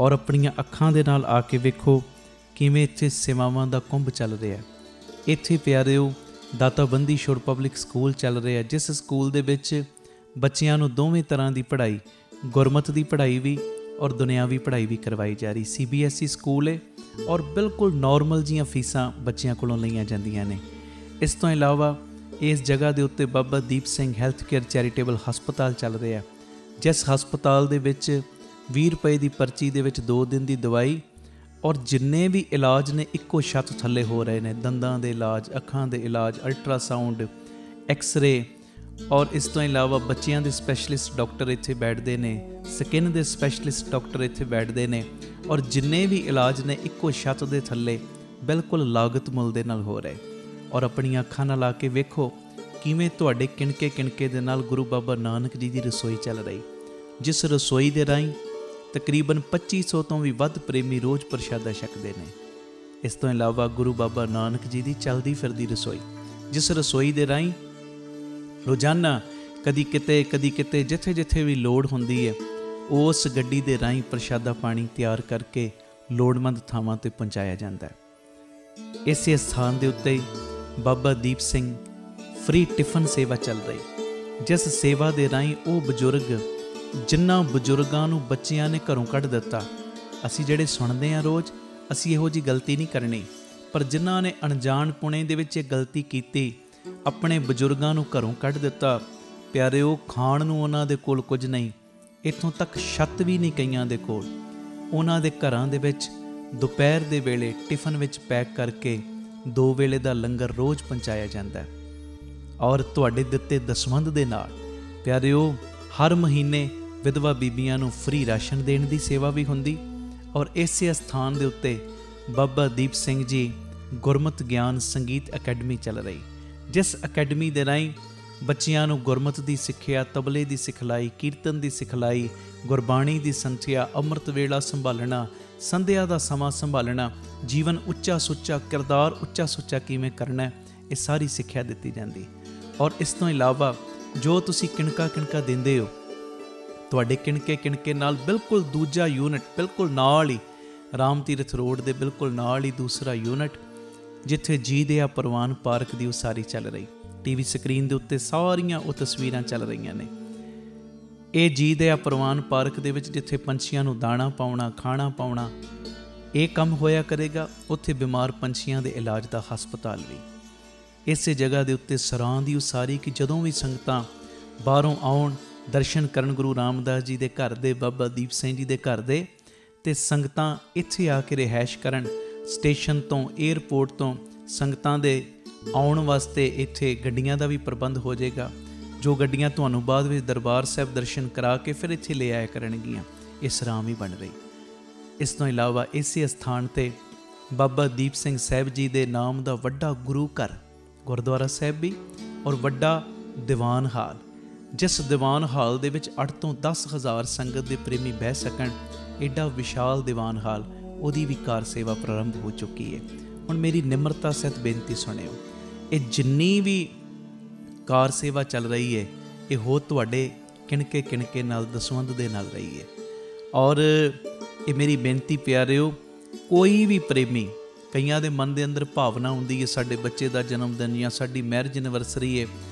ਔਰ ਆਪਣੀਆਂ ਅੱਖਾਂ ਦੇ ਨਾਲ ਆ ਕੇ ਵੇਖੋ ਕਿਵੇਂ ਇੱਥੇ ਸੇਵਾਵਾਂ ਦਾ ਕੁੰਭ ਚੱਲ ਰਿਹਾ। ਇੱਥੇ ਪਿਆਰਿਓ ਦਾਤਾ ਬੰਦੀ ਛੋੜ ਪਬਲਿਕ ਸਕੂਲ ਚੱਲ ਰਿਹਾ, ਜਿਸ ਸਕੂਲ ਦੇ ਵਿੱਚ ਬੱਚਿਆਂ ਨੂੰ ਦੋਵੇਂ ਤਰ੍ਹਾਂ ਦੀ ਪੜ੍ਹਾਈ, ਗੁਰਮਤ ਦੀ ਪੜ੍ਹਾਈ ਵੀ ਔਰ ਦੁਨਿਆਵੀ ਪੜ੍ਹਾਈ ਵੀ ਕਰਵਾਈ ਜਾ ਰਹੀ। CBSE ਸਕੂਲ ਹੈ ਔਰ ਬਿਲਕੁਲ ਨੋਰਮਲ ਜੀਆਂ ਫੀਸਾਂ ਬੱਚਿਆਂ ਕੋਲੋਂ ਲਈਆਂ ਜਾਂਦੀਆਂ ਨੇ। ਇਸ ਤੋਂ ਇਲਾਵਾ ਇਸ ਜਗ੍ਹਾ ਦੇ ਉੱਤੇ Baba Deep Singh health care charitable ਹਸਪਤਾਲ ਚੱਲ ਰਿਹਾ, ਜਿਸ ਹਸਪਤਾਲ ਦੇ ਵਿੱਚ 20 ਰੁਪਏ ਦੀ ਪਰਚੀ ਦੇ ਵਿੱਚ 2 ਦਿਨ ਦੀ ਦਵਾਈ ਔਰ ਜਿੰਨੇ ਵੀ ਇਲਾਜ ਨੇ ਇੱਕੋ ਛੱਤ ਥੱਲੇ ਹੋ ਰਹੇ ਨੇ। ਦੰਦਾਂ ਦੇ ਇਲਾਜ, ਅੱਖਾਂ ਦੇ ਇਲਾਜ, ਅਲਟਰਾਸਾਊਂਡ, ਐਕਸ-ਰੇ ਔਰ ਇਸ ਤੋਂ ਇਲਾਵਾ ਬੱਚਿਆਂ ਦੇ ਸਪੈਸ਼ਲਿਸਟ ਡਾਕਟਰ ਇੱਥੇ ਬੈਠਦੇ ਨੇ, ਸਕਿਨ ਦੇ ਸਪੈਸ਼ਲਿਸਟ ਡਾਕਟਰ ਇੱਥੇ ਬੈਠਦੇ ਨੇ ਔਰ ਜਿੰਨੇ ਵੀ ਇਲਾਜ ਨੇ ਇੱਕੋ ਛੱਤ ਦੇ ਥੱਲੇ ਬਿਲਕੁਲ ਲਾਗਤ ਮੁੱਲ ਦੇ ਨਾਲ ਹੋ ਰਹੇ। ਔਰ ਆਪਣੀਆਂ ਅੱਖਾਂ ਨਾਲ ਆ ਕੇ ਵੇਖੋ ਕਿਵੇਂ ਤੁਹਾਡੇ ਕਿਣਕੇ ਦੇ ਨਾਲ ਗੁਰੂ ਬਾਬਾ ਨਾਨਕ ਜੀ ਦੀ ਰਸੋਈ ਚੱਲ ਰਹੀ, ਜਿਸ ਰਸੋਈ ਦੇ ਰਾਹੀਂ ਤਕਰੀਬਨ 2500 ਤੋਂ ਵੀ ਵੱਧ ਪ੍ਰੇਮੀ ਰੋਜ਼ ਪ੍ਰਸ਼ਾਦਾ ਛਕਦੇ ਨੇ। ਇਸ ਤੋਂ ਇਲਾਵਾ ਗੁਰੂ ਬਾਬਾ ਨਾਨਕ ਜੀ ਦੀ ਚੱਲਦੀ ਫਿਰਦੀ ਰਸੋਈ, ਜਿਸ ਰਸੋਈ ਦੇ ਰਾਹੀਂ ਰੋਜ਼ਾਨਾ ਕਦੀ ਕਿਤੇ ਜਿੱਥੇ ਵੀ ਲੋੜ ਹੁੰਦੀ ਹੈ ਉਸ ਗੱਡੀ ਦੇ ਰਾਹੀਂ ਪ੍ਰਸ਼ਾਦਾ ਪਾਣੀ ਤਿਆਰ ਕਰਕੇ ਲੋੜਵੰਦ ਥਾਵਾਂ 'ਤੇ ਪਹੁੰਚਾਇਆ ਜਾਂਦਾ ਹੈ। ਇਸੇ ਸਥਾਨ ਦੇ ਉੱਤੇ ਬਾਬਾ ਦੀਪ ਸਿੰਘ ਫ੍ਰੀ ਟਿਫਨ ਸੇਵਾ ਚੱਲ ਰਹੀ, ਜਿਸ ਸੇਵਾ ਦੇ ਰਾਹੀਂ ਉਹ ਬਜ਼ੁਰਗ ਜਿਨ੍ਹਾਂ ਬਜ਼ੁਰਗਾਂ ਨੂੰ ਬੱਚਿਆਂ ਨੇ ਘਰੋਂ ਕੱਢ ਦਿੱਤਾ, ਅਸੀਂ ਜਿਹੜੇ ਸੁਣਦੇ ਹਾਂ ਰੋਜ਼, ਅਸੀਂ ਇਹੋ ਜਿਹੀ ਗਲਤੀ ਨਹੀਂ ਕਰਨੀ, ਪਰ ਜਿਨ੍ਹਾਂ ਨੇ ਅਣਜਾਣਪੁਣੇ ਦੇ ਵਿੱਚ ਇਹ ਗਲਤੀ ਕੀਤੀ, ਆਪਣੇ ਬਜ਼ੁਰਗਾਂ ਨੂੰ ਘਰੋਂ ਕੱਢ ਦਿੱਤਾ, ਪਿਆਰਿਓ ਖਾਣ ਨੂੰ ਉਹਨਾਂ ਦੇ ਕੋਲ ਕੁਝ ਨਹੀਂ, ਇੱਥੋਂ ਤੱਕ ਛੱਤ ਵੀ ਨਹੀਂ ਕਈਆਂ ਦੇ ਕੋਲ। ਉਹਨਾਂ ਦੇ ਘਰਾਂ ਦੇ ਵਿੱਚ ਦੁਪਹਿਰ ਦੇ ਵੇਲੇ ਟਿਫਨ ਵਿੱਚ ਪੈਕ ਕਰਕੇ 2 ਵੇਲੇ ਦਾ ਲੰਗਰ ਰੋਜ਼ ਪਹੁੰਚਾਇਆ ਜਾਂਦਾ ਹੈ। ਔਰ ਤੁਹਾਡੇ ਦਿੱਤੇ ਦਸਵੰਧ ਦੇ ਨਾਲ ਪਿਆਰਿਓ ਹਰ ਮਹੀਨੇ ਵਿਧਵਾ ਬੀਬੀਆਂ ਨੂੰ ਫ੍ਰੀ ਰਾਸ਼ਨ ਦੇਣ ਦੀ ਸੇਵਾ ਵੀ ਹੁੰਦੀ। ਔਰ ਇਸੇ ਸਥਾਨ ਦੇ ਉੱਤੇ ਬਾਬਾ ਦੀਪ ਸਿੰਘ ਜੀ ਗੁਰਮਤਿ ਗਿਆਨ ਸੰਗੀਤ ਅਕੈਡਮੀ ਚੱਲ ਰਹੀ, ਜਿਸ ਅਕੈਡਮੀ ਦੇ ਰਾਹੀਂ ਬੱਚਿਆਂ ਨੂੰ ਗੁਰਮਤਿ ਦੀ ਸਿੱਖਿਆ, ਤਬਲੇ ਦੀ ਸਿਖਲਾਈ, ਕੀਰਤਨ ਦੀ ਸਿਖਲਾਈ, ਗੁਰਬਾਣੀ ਦੀ ਸੰਥਿਆ, ਅੰਮ੍ਰਿਤ ਵੇਲਾ ਸੰਭਾਲਣਾ, ਸੰਧਿਆ ਦਾ ਸਮਾਂ ਸੰਭਾਲਣਾ, ਜੀਵਨ ਉੱਚਾ ਸੁੱਚਾ, ਕਿਰਦਾਰ ਉੱਚਾ ਸੁੱਚਾ ਕਿਵੇਂ ਕਰਨਾ, ਇਹ ਸਾਰੀ ਸਿੱਖਿਆ ਦਿੱਤੀ ਜਾਂਦੀ। ਔਰ ਇਸ ਤੋਂ ਇਲਾਵਾ ਜੋ ਤੁਸੀਂ ਕਿਣਕਾ ਦਿੰਦੇ ਹੋ, ਤੁਹਾਡੇ ਕਿਣਕੇ ਨਾਲ ਬਿਲਕੁਲ ਦੂਜਾ ਯੂਨਿਟ ਬਿਲਕੁਲ ਨਾਲ ਹੀ ਰਾਮ ਤੀਰਥ ਰੋਡ ਦੇ ਬਿਲਕੁਲ ਨਾਲ ਹੀ ਦੂਸਰਾ ਯੂਨਿਟ, ਜਿੱਥੇ ਜੀ ਦਿਆ ਪ੍ਰਵਾਨ ਪਾਰਕ ਦੀ ਉਸਾਰੀ ਚੱਲ ਰਹੀ। TV ਸਕਰੀਨ ਦੇ ਉੱਤੇ ਸਾਰੀਆਂ ਉਹ ਤਸਵੀਰਾਂ ਚੱਲ ਰਹੀਆਂ ਨੇ। ਇਹ ਜੀ ਦਿਆ ਪ੍ਰਵਾਨ ਪਾਰਕ ਦੇ ਵਿੱਚ ਜਿੱਥੇ ਪੰਛੀਆਂ ਨੂੰ ਦਾਣਾ ਪਾਉਣਾ, ਖਾਣਾ ਪਾਉਣਾ, ਇਹ ਕੰਮ ਹੋਇਆ ਕਰੇਗਾ। ਉੱਥੇ ਬਿਮਾਰ ਪੰਛੀਆਂ ਦੇ ਇਲਾਜ ਦਾ ਹਸਪਤਾਲ ਵੀ ਇਸੇ ਜਗ੍ਹਾ ਦੇ ਉੱਤੇ ਸਰਾਂ ਦੀ ਉਸਾਰੀ ਕਿ ਜਦੋਂ ਵੀ ਸੰਗਤਾਂ ਬਾਹਰੋਂ ਆਉਣ ਦਰਸ਼ਨ ਕਰਨ ਗੁਰੂ ਰਾਮਦਾਸ ਜੀ ਦੇ ਘਰ ਦੇ, ਬਾਬਾ ਦੀਪ ਸਿੰਘ ਜੀ ਦੇ ਘਰ ਦੇ, ਅਤੇ ਸੰਗਤਾਂ ਇੱਥੇ ਆ ਕੇ ਰਿਹਾਇਸ਼ ਕਰਨ। ਸਟੇਸ਼ਨ ਤੋਂ, ਏਅਰਪੋਰਟ ਤੋਂ ਸੰਗਤਾਂ ਦੇ ਆਉਣ ਵਾਸਤੇ ਇੱਥੇ ਗੱਡੀਆਂ ਦਾ ਵੀ ਪ੍ਰਬੰਧ ਹੋ ਜਾਏਗਾ, ਜੋ ਗੱਡੀਆਂ ਤੁਹਾਨੂੰ ਬਾਅਦ ਵਿੱਚ ਦਰਬਾਰ ਸਾਹਿਬ ਦਰਸ਼ਨ ਕਰਾ ਕੇ ਫਿਰ ਇੱਥੇ ਲੈ ਆਇਆ ਕਰਨਗੀਆਂ। ਇਹ ਸਰਾਂ ਵੀ ਬਣ ਰਹੀ। ਇਸ ਤੋਂ ਇਲਾਵਾ ਇਸੇ ਸਥਾਨ 'ਤੇ ਬਾਬਾ ਦੀਪ ਸਿੰਘ ਸਾਹਿਬ ਜੀ ਦੇ ਨਾਮ ਦਾ ਵੱਡਾ ਗੁਰੂ ਘਰ, ਗੁਰਦੁਆਰਾ ਸਾਹਿਬ ਵੀ ਔਰ ਵੱਡਾ ਦੀਵਾਨ ਹਾਲ, ਜਿਸ ਦੀਵਾਨ ਹਾਲ ਦੇ ਵਿੱਚ 8 ਤੋਂ 10 ਹਜ਼ਾਰ ਸੰਗਤ ਦੇ ਪ੍ਰੇਮੀ ਬਹਿ ਸਕਣ, ਐਡਾ ਵਿਸ਼ਾਲ ਦੀਵਾਨ ਹਾਲ, ਉਹਦੀ ਵੀ ਕਾਰ ਸੇਵਾ ਪ੍ਰਾਰੰਭ ਹੋ ਚੁੱਕੀ ਹੈ। ਹੁਣ ਮੇਰੀ ਨਿਮਰਤਾ ਸਹਿਤ ਬੇਨਤੀ ਸੁਣਿਓ, ਇਹ ਜਿੰਨੀ ਵੀ ਕਾਰ ਸੇਵਾ ਚੱਲ ਰਹੀ ਹੈ, ਇਹ ਹੋ ਤੁਹਾਡੇ ਕਿਣਕੇ ਨਾਲ ਦਸਵੰਧ ਦੇ ਨਾਲ ਰਹੀ ਹੈ। ਔਰ ਇਹ ਮੇਰੀ ਬੇਨਤੀ ਪਿਆਰਿਓ, ਕੋਈ ਵੀ ਪ੍ਰੇਮੀ, ਕਈਆਂ ਦੇ ਮਨ ਦੇ ਅੰਦਰ ਭਾਵਨਾ ਹੁੰਦੀ ਹੈ ਸਾਡੇ ਬੱਚੇ ਦਾ ਜਨਮ ਦਿਨ ਜਾਂ ਸਾਡੀ ਮੈਰਿਜ ਐਨਵਰਸਰੀ ਹੈ,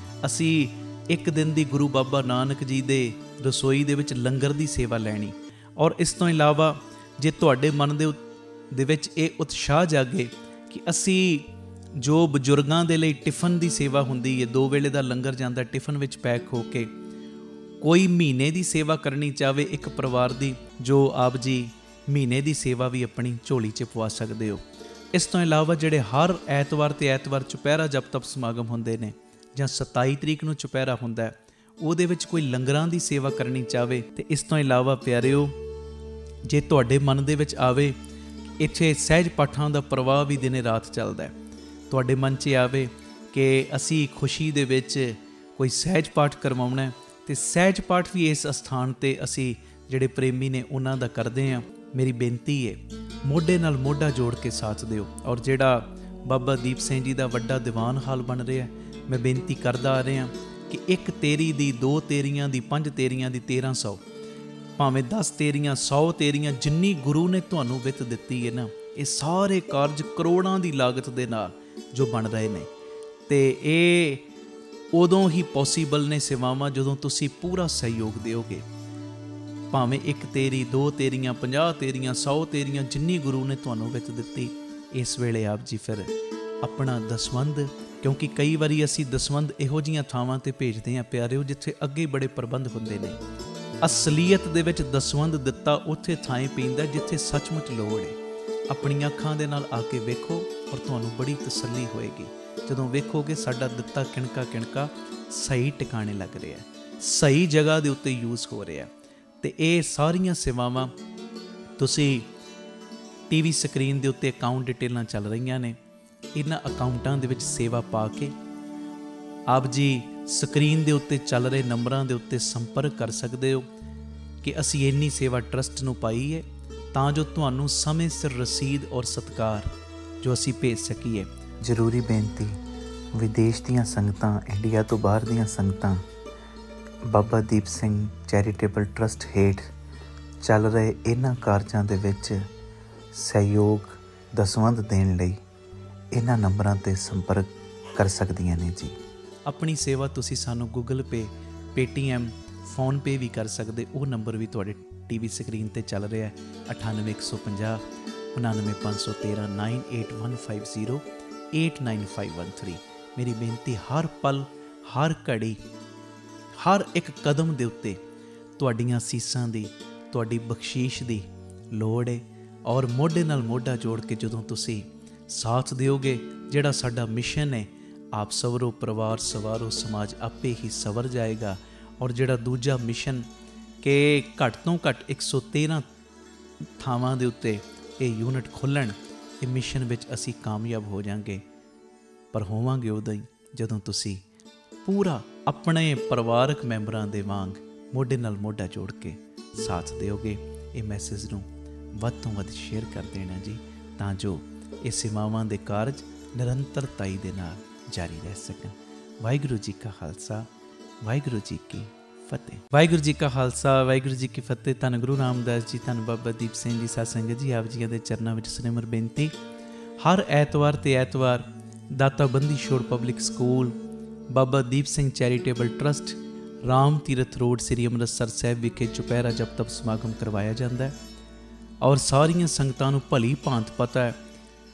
ਅਸੀਂ ਇੱਕ ਦਿਨ ਦੀ ਗੁਰੂ ਬਾਬਾ ਨਾਨਕ ਜੀ ਦੇ ਰਸੋਈ ਦੇ ਵਿੱਚ ਲੰਗਰ ਦੀ ਸੇਵਾ ਲੈਣੀ। ਔਰ ਇਸ ਤੋਂ ਇਲਾਵਾ ਜੇ ਤੁਹਾਡੇ ਮਨ ਦੇ ਵਿੱਚ ਇਹ ਉਤਸ਼ਾਹ ਜਾਗੇ ਕਿ ਅਸੀਂ ਜੋ ਬਜ਼ੁਰਗਾਂ ਦੇ ਲਈ ਟਿਫਨ ਦੀ ਸੇਵਾ ਹੁੰਦੀ ਹੈ, 2 ਵੇਲੇ ਦਾ ਲੰਗਰ ਜਾਂਦਾ ਟਿਫਨ ਵਿੱਚ ਪੈਕ ਹੋ ਕੇ, ਕੋਈ ਮਹੀਨੇ ਦੀ ਸੇਵਾ ਕਰਨੀ ਚਾਹਵੇ ਇੱਕ ਪਰਿਵਾਰ ਦੀ, ਜੋ ਆਪ ਜੀ ਮਹੀਨੇ ਦੀ ਸੇਵਾ ਵੀ ਆਪਣੀ ਝੋਲੀ 'ਚ ਪਵਾ ਸਕਦੇ ਹੋ। ਇਸ ਤੋਂ ਇਲਾਵਾ ਜਿਹੜੇ ਹਰ ਐਤਵਾਰ ਚੁਪਹਿਰਾ ਜਪ ਤਪ ਸਮਾਗਮ ਹੁੰਦੇ ਨੇ, ਜਾਂ 27 ਤਰੀਕ ਨੂੰ ਚੁਪਹਿਰਾ ਹੁੰਦਾ, ਉਹਦੇ ਵਿੱਚ ਕੋਈ ਲੰਗਰਾਂ ਦੀ ਸੇਵਾ ਕਰਨੀ ਚਾਹਵੇ। ਅਤੇ ਇਸ ਤੋਂ ਇਲਾਵਾ ਪਿਆਰਿਓ, ਜੇ ਤੁਹਾਡੇ ਮਨ ਦੇ ਵਿੱਚ ਆਵੇ ਇੱਥੇ ਸਹਿਜ ਪਾਠਾਂ ਦਾ ਪ੍ਰਵਾਹ ਵੀ ਦਿਨੇ ਰਾਤ ਚੱਲਦਾ, ਤੁਹਾਡੇ ਮਨ 'ਚ ਆਵੇ ਕਿ ਅਸੀਂ ਖੁਸ਼ੀ ਦੇ ਵਿੱਚ ਕੋਈ ਸਹਿਜ ਪਾਠ ਕਰਵਾਉਣਾ, ਅਤੇ ਸਹਿਜ ਪਾਠ ਵੀ ਇਸ ਅਸਥਾਨ 'ਤੇ ਅਸੀਂ ਜਿਹੜੇ ਪ੍ਰੇਮੀ ਨੇ ਉਹਨਾਂ ਦਾ ਕਰਦੇ ਹਾਂ। ਮੇਰੀ ਬੇਨਤੀ ਹੈ ਮੋਢੇ ਨਾਲ ਮੋਢਾ ਜੋੜ ਕੇ ਸਾਥ ਦਿਓ। ਔਰ ਜਿਹੜਾ ਬਾਬਾ ਦੀਪ ਸਿੰਘ ਜੀ ਦਾ ਵੱਡਾ ਦੀਵਾਨ ਹਾਲ ਬਣ ਰਿਹਾ, ਮੈਂ ਬੇਨਤੀ ਕਰਦਾ ਆ ਰਿਹਾ ਕਿ 1 ਤੇਰੀ ਦੀ, 2 ਤੇਰੀਆਂ ਦੀ, 5 ਤੇਰੀਆਂ ਦੀ 1300, ਭਾਵੇਂ 10 ਤੇਰੀਆਂ 100 ਤੇਰੀਆਂ, ਜਿੰਨੀ ਗੁਰੂ ਨੇ ਤੁਹਾਨੂੰ ਵਿੱਤ ਦਿੱਤੀ ਹੈ ਨਾ, ਇਹ ਸਾਰੇ ਕਾਰਜ ਕਰੋੜਾਂ ਦੀ ਲਾਗਤ ਦੇ ਨਾਲ ਜੋ ਬਣ ਰਹੇ ਨੇ, ਤੇ ਇਹ ਉਦੋਂ ਹੀ ਪੋਸੀਬਲ ਨੇ ਸੇਵਾਵਾਂ ਜਦੋਂ ਤੁਸੀਂ ਪੂਰਾ ਸਹਿਯੋਗ ਦਿਓਗੇ। ਭਾਵੇਂ 1 ਤੇਰੀ 2 ਤੇਰੀਆਂ 50 ਤੇਰੀਆਂ 100 ਤੇਰੀਆਂ, ਜਿੰਨੀ ਗੁਰੂ ਨੇ ਤੁਹਾਨੂੰ ਵਿੱਤ ਦਿੱਤੀ, ਇਸ ਵੇਲੇ ਆਪ ਜੀ ਫਿਰ ਆਪਣਾ ਦਸਵੰਧ, ਕਿਉਂਕਿ ਕਈ ਵਾਰੀ ਅਸੀਂ ਦਸਵੰਧ ਇਹੋ ਜਿਹੀਆਂ ਥਾਵਾਂ ਤੇ ਭੇਜਦੇ ਹਾਂ ਪਿਆਰਿਓ ਜਿੱਥੇ ਅੱਗੇ ਬੜੇ ਪ੍ਰਬੰਧ ਹੁੰਦੇ ਨੇ। ਅਸਲੀਅਤ ਦੇ ਵਿੱਚ ਦਸਵੰਧ ਦਿੱਤਾ ਉੱਥੇ ਥਾਂ ਪੈਂਦਾ ਜਿੱਥੇ ਸੱਚਮੁੱਚ ਲੋੜ ਹੈ। ਆਪਣੀਆਂ ਅੱਖਾਂ ਦੇ ਨਾਲ ਆ ਕੇ ਵੇਖੋ ਔਰ ਤੁਹਾਨੂੰ ਬੜੀ ਤਸੱਲੀ ਹੋਏਗੀ ਜਦੋਂ ਵੇਖੋਗੇ ਸਾਡਾ ਦਿੱਤਾ ਕਿਣਕਾ ਕਿਣਕਾ ਸਹੀ ਟਿਕਾਣੇ ਲੱਗ ਰਿਹਾ, ਸਹੀ ਜਗ੍ਹਾ ਦੇ ਉੱਤੇ ਯੂਜ਼ ਹੋ ਰਿਹਾ। ਤੇ ਇਹ ਸਾਰੀਆਂ ਸੇਵਾਵਾਂ ਤੁਸੀਂ ਟੀਵੀ ਸਕਰੀਨ ਦੇ ਉੱਤੇ ਅਕਾਊਂਟ ਡਿਟੇਲਾਂ ਚੱਲ ਰਹੀਆਂ ਨੇ, ਇਹਨਾਂ ਅਕਾਊਂਟਾਂ ਦੇ ਵਿੱਚ ਸੇਵਾ ਪਾ ਕੇ ਆਪ ਜੀ ਸਕਰੀਨ ਦੇ ਉੱਤੇ ਚੱਲ ਰਹੇ ਨੰਬਰਾਂ ਦੇ ਉੱਤੇ ਸੰਪਰਕ ਕਰ ਸਕਦੇ ਹੋ ਕਿ ਅਸੀਂ ਇੰਨੀ ਸੇਵਾ ਟਰਸਟ ਨੂੰ ਪਾਈ ਹੈ, ਤਾਂ ਜੋ ਤੁਹਾਨੂੰ ਸਮੇਂ ਸਿਰ ਰਸੀਦ ਔਰ ਸਤਿਕਾਰ ਜੋ ਅਸੀਂ ਭੇਜ ਸਕੀਏ। ਜ਼ਰੂਰੀ ਬੇਨਤੀ, ਵਿਦੇਸ਼ ਦੀਆਂ ਸੰਗਤਾਂ, ਇੰਡੀਆ ਤੋਂ ਬਾਹਰ ਦੀਆਂ ਸੰਗਤਾਂ ਬਾਬਾ ਦੀਪ ਸਿੰਘ ਚੈਰੀਟੇਬਲ ਟਰਸਟ ਹੇਠ ਚੱਲ ਰਹੇ ਇਹਨਾਂ ਕਾਰਜਾਂ ਦੇ ਵਿੱਚ ਸਹਿਯੋਗ ਦਸਵੰਧ ਦੇਣ ਲਈ ਇਹਨਾਂ ਨੰਬਰਾਂ 'ਤੇ ਸੰਪਰਕ ਕਰ ਸਕਦੀਆਂ ਨੇ ਜੀ। ਆਪਣੀ ਸੇਵਾ ਤੁਸੀਂ ਸਾਨੂੰ ਗੂਗਲ ਪੇ, ਪੇਟੀਐਮ, ਫੋਨਪੇ ਵੀ ਕਰ ਸਕਦੇ। ਉਹ ਨੰਬਰ ਵੀ ਤੁਹਾਡੇ ਟੀਵੀ ਸਕਰੀਨ 'ਤੇ ਚੱਲ ਰਿਹਾ ਹੈ, 98 150 99513 98150 89513। ਮੇਰੀ ਬੇਨਤੀ, ਹਰ ਪਲ, ਹਰ ਘੜੀ, ਹਰ ਇੱਕ ਕਦਮ ਦੇ ਉੱਤੇ ਤੁਹਾਡੀਆਂ ਸੀਸਾਂ ਦੀ, ਤੁਹਾਡੀ ਬਖਸ਼ੀਸ਼ ਦੀ ਲੋੜ ਹੈ। ਔਰ ਮੋਢੇ ਨਾਲ ਮੋਢਾ ਜੋੜ ਕੇ ਜਦੋਂ ਤੁਸੀਂ ਸਾਥ ਦਿਓਗੇ, ਜਿਹੜਾ ਸਾਡਾ ਮਿਸ਼ਨ ਹੈ, ਆਪ ਸਵਰੋ ਪਰਿਵਾਰ ਸਵਾਰੋ ਸਮਾਜ ਆਪੇ ਹੀ ਸਵਰ ਜਾਏਗਾ। ਔਰ ਜਿਹੜਾ ਦੂਜਾ ਮਿਸ਼ਨ ਕਿ ਘੱਟ ਤੋਂ ਘੱਟ 113 ਥਾਵਾਂ ਦੇ ਉੱਤੇ ਇਹ ਯੂਨਿਟ ਖੋਲ੍ਹਣ, ਇਹ ਮਿਸ਼ਨ ਵਿੱਚ ਅਸੀਂ ਕਾਮਯਾਬ ਹੋ ਜਾਵਾਂਗੇ। ਪਰ ਹੋਵਾਂਗੇ ਉਦੋਂ ਹੀ ਜਦੋਂ ਤੁਸੀਂ ਪੂਰਾ ਆਪਣੇ ਪਰਿਵਾਰਕ ਮੈਂਬਰਾਂ ਦੇ ਵਾਂਗ ਮੋਢੇ ਨਾਲ ਮੋਢਾ ਜੋੜ ਕੇ ਸਾਥ ਦਿਓਗੇ। ਇਹ ਮੈਸੇਜ ਨੂੰ ਵੱਧ ਤੋਂ ਵੱਧ ਸ਼ੇਅਰ ਕਰ ਦੇਣਾ ਜੀ, ਤਾਂ ਜੋ ਇਹ ਸੇਵਾਵਾਂ ਦੇ ਕਾਰਜ ਨਿਰੰਤਰਤਾਈ ਦੇ ਨਾਲ ਜਾਰੀ ਰਹਿ ਸਕਣ। ਵਾਹਿਗੁਰੂ ਜੀ ਕਾ ਖਾਲਸਾ, ਵਾਹਿਗੁਰੂ ਜੀ ਕੀ ਫਤਿਹ। ਵਾਹਿਗੁਰੂ ਜੀ ਕਾ ਖਾਲਸਾ, ਵਾਹਿਗੁਰੂ ਜੀ ਕੀ ਫਤਿਹ। ਧੰਨ ਗੁਰੂ ਰਾਮਦਾਸ ਜੀ, ਧੰਨ ਬਾਬਾ ਦੀਪ ਸਿੰਘ ਜੀ ਸਾਧ ਸੰਗਤ ਜੀ, ਆਪ ਜੀਆਂ ਦੇ ਚਰਨਾਂ ਵਿੱਚ ਸਿਮਰ ਬੇਨਤੀ। ਹਰ ਐਤਵਾਰ ਤੇ ਐਤਵਾਰ ਦਾਤਾ Bandi Chhor public school, Baba Deep Singh charitable trust, Ram Tirath road, ਸ੍ਰੀ ਅੰਮ੍ਰਿਤਸਰ ਸਾਹਿਬ ਵਿਖੇ ਚੁਪਹਿਰਾ ਜਪ ਤਪ ਸਮਾਗਮ ਕਰਵਾਇਆ ਜਾਂਦਾ ਹੈ। ਔਰ ਸਾਰੀਆਂ ਸੰਗਤਾਂ ਨੂੰ ਭਲੀ ਭਾਂਤ ਪਤਾ ਹੈ,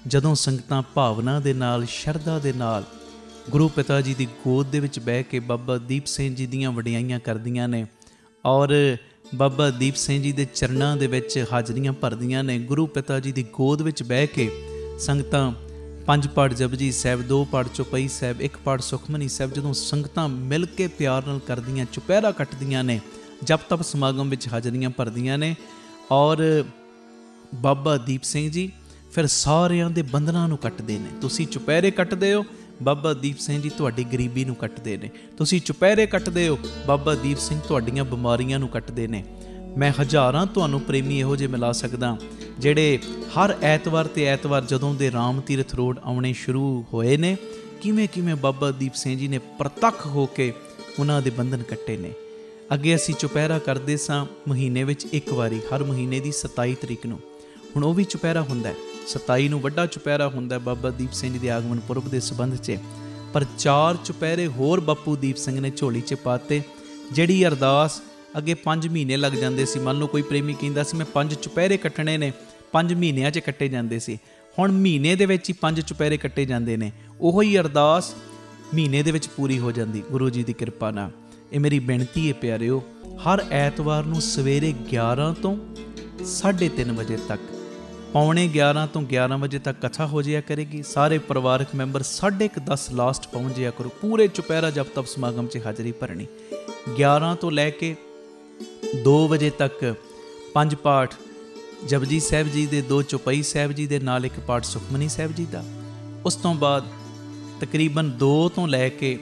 ਜਦੋਂ ਸੰਗਤਾਂ ਭਾਵਨਾ ਦੇ ਨਾਲ, ਸ਼ਰਧਾ ਦੇ ਨਾਲ ਗੁਰੂ ਪਿਤਾ ਜੀ ਦੀ ਗੋਦ ਦੇ ਵਿੱਚ ਬਹਿ ਕੇ ਬਾਬਾ ਦੀਪ ਸਿੰਘ ਜੀ ਦੀਆਂ ਵਡਿਆਈਆਂ ਕਰਦੀਆਂ ਨੇ ਔਰ ਬਾਬਾ ਦੀਪ ਸਿੰਘ ਜੀ ਦੇ ਚਰਨਾਂ ਦੇ ਵਿੱਚ ਹਾਜ਼ਰੀਆਂ ਭਰਦੀਆਂ ਨੇ, ਗੁਰੂ ਪਿਤਾ ਜੀ ਦੀ ਗੋਦ ਵਿੱਚ ਬਹਿ ਕੇ ਸੰਗਤਾਂ 5 ਪਾਠ ਜਪਜੀ ਸਾਹਿਬ, 2 ਪਾਠ ਚੌਪਈ ਸਾਹਿਬ, 1 ਪਾਠ ਸੁਖਮਨੀ ਸਾਹਿਬ, ਜਦੋਂ ਸੰਗਤਾਂ ਮਿਲ ਕੇ ਪਿਆਰ ਨਾਲ ਕਰਦੀਆਂ, ਚੁਪਹਿਰਾ ਕੱਟਦੀਆਂ ਨੇ, ਜਪ ਤਪ ਸਮਾਗਮ ਵਿੱਚ ਹਾਜ਼ਰੀਆਂ ਭਰਦੀਆਂ ਨੇ। ਔਰ ਬਾਬਾ ਦੀਪ ਸਿੰਘ ਜੀ ਫਿਰ ਸਾਰਿਆਂ ਦੇ ਬੰਧਨਾਂ ਨੂੰ ਕੱਟਦੇ ਨੇ। ਤੁਸੀਂ ਚੁਪਹਿਰੇ ਕੱਟਦੇ ਹੋ, ਬਾਬਾ ਦੀਪ ਸਿੰਘ ਜੀ ਤੁਹਾਡੀ ਗਰੀਬੀ ਨੂੰ ਕੱਟਦੇ ਨੇ। ਤੁਸੀਂ ਚੁਪਹਿਰੇ ਕੱਟਦੇ ਹੋ, ਬਾਬਾ ਦੀਪ ਸਿੰਘ ਤੁਹਾਡੀਆਂ ਬਿਮਾਰੀਆਂ ਨੂੰ ਕੱਟਦੇ ਨੇ। ਮੈਂ ਹਜ਼ਾਰਾਂ ਤੁਹਾਨੂੰ ਪ੍ਰੇਮੀ ਇਹੋ ਜਿਹੇ ਮਿਲਾ ਸਕਦਾ ਜਿਹੜੇ ਹਰ ਐਤਵਾਰ ਤੇ ਐਤਵਾਰ ਜਦੋਂ ਦੇ ਰਾਮ ਤੀਰਥ ਰੋਡ ਆਉਣੇ ਸ਼ੁਰੂ ਹੋਏ ਨੇ, ਕਿਵੇਂ ਬਾਬਾ ਦੀਪ ਸਿੰਘ ਜੀ ਨੇ ਪ੍ਰਤੱਖ ਹੋ ਕੇ ਉਹਨਾਂ ਦੇ ਬੰਧਨ ਕੱਟੇ ਨੇ। ਅੱਗੇ ਅਸੀਂ ਚੁਪਹਿਰਾ ਕਰਦੇ ਸਾਂ ਮਹੀਨੇ ਵਿੱਚ ਇੱਕ ਵਾਰੀ, ਹਰ ਮਹੀਨੇ ਦੀ 27 ਤਰੀਕ ਨੂੰ। ਹੁਣ ਉਹ ਵੀ ਚੁਪਹਿਰਾ ਹੁੰਦਾ ਹੈ, 27 ਨੂੰ ਵੱਡਾ ਚੁਪਹਿਰਾ ਹੁੰਦਾ ਬਾਬਾ ਦੀਪ ਸਿੰਘ ਜੀ ਦੇ ਆਗਮਨ ਪੁਰਬ ਦੇ ਸੰਬੰਧ 'ਚ। ਪਰ 4 ਚੁਪਹਿਰੇ ਹੋਰ ਬਾਪੂ ਦੀਪ ਸਿੰਘ ਨੇ ਝੋਲੀ 'ਚ ਪਾਤੇ, ਜਿਹੜੀ ਅਰਦਾਸ ਅੱਗੇ 5 ਮਹੀਨੇ ਲੱਗ ਜਾਂਦੇ ਸੀ। ਮੰਨ ਲਓ ਕੋਈ ਪ੍ਰੇਮੀ ਕਹਿੰਦਾ ਸੀ ਮੈਂ 5 ਚੁਪਹਿਰੇ ਕੱਟਣੇ ਨੇ, 5 ਮਹੀਨਿਆਂ 'ਚ ਕੱਟੇ ਜਾਂਦੇ ਸੀ। ਹੁਣ ਮਹੀਨੇ ਦੇ ਵਿੱਚ ਹੀ 5 ਚੁਪਹਿਰੇ ਕੱਟੇ ਜਾਂਦੇ ਨੇ। ਉਹੋ ਹੀ ਅਰਦਾਸ ਮਹੀਨੇ ਦੇ ਵਿੱਚ ਪੂਰੀ ਹੋ ਜਾਂਦੀ ਗੁਰੂ ਜੀ ਦੀ ਕਿਰਪਾ ਨਾਲ। ਇਹ ਮੇਰੀ ਬੇਨਤੀ ਹੈ ਪਿਆਰਿਓ, ਹਰ ਐਤਵਾਰ ਨੂੰ ਸਵੇਰੇ 11 ਤੋਂ 3:30 ਵਜੇ ਤੱਕ, ਪੌਣੇ 11 ਤੋਂ 11 ਵਜੇ ਤੱਕ ਕਥਾ ਹੋ ਜਾਇਆ ਕਰੇਗੀ। ਸਾਰੇ ਪਰਿਵਾਰਕ ਮੈਂਬਰ 10:30 ਲਾਸਟ ਪਹੁੰਚ ਜਾਇਆ ਕਰੋ। ਪੂਰੇ ਚੁਪਹਿਰਾ ਜਪ ਤਪ ਸਮਾਗਮ 'ਚ ਹਾਜ਼ਰੀ ਭਰਨੀ। 11 ਤੋਂ ਲੈ ਕੇ 2 ਵਜੇ ਤੱਕ 5 ਪਾਠ ਜਪਜੀ ਸਾਹਿਬ ਜੀ ਦੇ, 2 ਚੌਪਈ ਸਾਹਿਬ ਜੀ ਦੇ ਨਾਲ 1 ਪਾਠ ਸੁਖਮਨੀ ਸਾਹਿਬ ਜੀ ਦਾ। ਉਸ ਤੋਂ ਬਾਅਦ ਤਕਰੀਬਨ 2 ਤੋਂ ਲੈ ਕੇ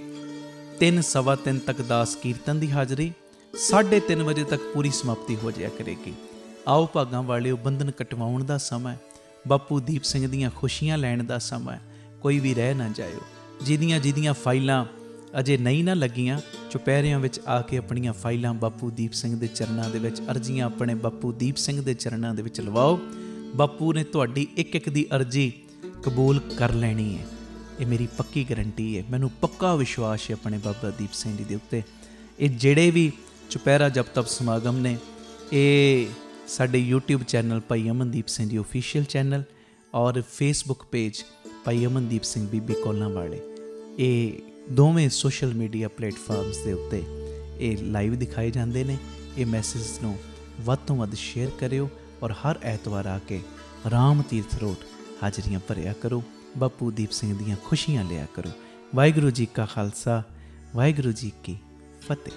3, ਸਵਾ 3 ਤੱਕ ਦਾਸ ਕੀਰਤਨ ਦੀ ਹਾਜ਼ਰੀ। 3:30 ਵਜੇ ਤੱਕ ਪੂਰੀ ਸਮਾਪਤੀ ਹੋ ਜਾਇਆ ਕਰੇਗੀ। ਆਓ ਭਾਗਾਂ ਵਾਲਿਓ, ਬੰਧਨ ਕਟਵਾਉਣ ਦਾ ਸਮਾਂ, ਬਾਪੂ ਦੀਪ ਸਿੰਘ ਦੀਆਂ ਖੁਸ਼ੀਆਂ ਲੈਣ ਦਾ ਸਮਾਂ। ਕੋਈ ਵੀ ਰਹਿ ਨਾ ਜਾਇਓ। ਜਿਹਦੀਆਂ ਫਾਈਲਾਂ ਅਜੇ ਨਹੀਂ ਨਾ ਲੱਗੀਆਂ, ਚੁਪਹਿਰਿਆਂ ਵਿੱਚ ਆ ਕੇ ਆਪਣੀਆਂ ਫਾਈਲਾਂ ਬਾਪੂ ਦੀਪ ਸਿੰਘ ਦੇ ਚਰਨਾਂ ਦੇ ਵਿੱਚ, ਅਰਜ਼ੀਆਂ ਆਪਣੇ ਬਾਪੂ ਦੀਪ ਸਿੰਘ ਦੇ ਚਰਨਾਂ ਦੇ ਵਿੱਚ ਲਵਾਓ। ਬਾਪੂ ਨੇ ਤੁਹਾਡੀ ਇੱਕ ਇੱਕ ਦੀ ਅਰਜ਼ੀ ਕਬੂਲ ਕਰ ਲੈਣੀ ਹੈ। ਇਹ ਮੇਰੀ ਪੱਕੀ ਗਰੰਟੀ ਹੈ, ਮੈਨੂੰ ਪੱਕਾ ਵਿਸ਼ਵਾਸ ਹੈ ਆਪਣੇ ਬਾਬਾ ਦੀਪ ਸਿੰਘ ਜੀ ਦੇ ਉੱਤੇ। ਇਹ ਜਿਹੜੇ ਵੀ ਚੁਪਹਿਰਾ ਜਪ ਤਪ ਸਮਾਗਮ ਨੇ, ਇਹ ਸਾਡੇ YouTube ਚੈਨਲ ਭਾਈ ਅਮਨਦੀਪ ਸਿੰਘ ਜੀ ਓਫੀਸ਼ੀਅਲ ਚੈਨਲ ਔਰ ਫੇਸਬੁੱਕ ਪੇਜ ਭਾਈ ਅਮਨਦੀਪ ਸਿੰਘ ਬੀਬੀ ਕੌਲਾਂ ਵਾਲੇ, ਇਹ ਦੋਵੇਂ ਸੋਸ਼ਲ ਮੀਡੀਆ ਪਲੇਟਫਾਰਮਸ ਦੇ ਉੱਤੇ ਇਹ ਲਾਈਵ ਦਿਖਾਏ ਜਾਂਦੇ ਨੇ। ਇਹ ਮੈਸੇਜ ਨੂੰ ਵੱਧ ਤੋਂ ਵੱਧ ਸ਼ੇਅਰ ਕਰਿਓ ਔਰ ਹਰ ਐਤਵਾਰ ਆ ਕੇ ਰਾਮ ਤੀਰਥ ਰੋਡ ਹਾਜ਼ਰੀਆਂ ਭਰਿਆ ਕਰੋ, ਬਾਪੂ ਦੀਪ ਸਿੰਘ ਦੀਆਂ ਖੁਸ਼ੀਆਂ ਲਿਆ ਕਰੋ। ਵਾਹਿਗੁਰੂ ਜੀ ਕਾ ਖਾਲਸਾ, ਵਾਹਿਗੁਰੂ ਜੀ ਕੀ ਫਤਿਹ।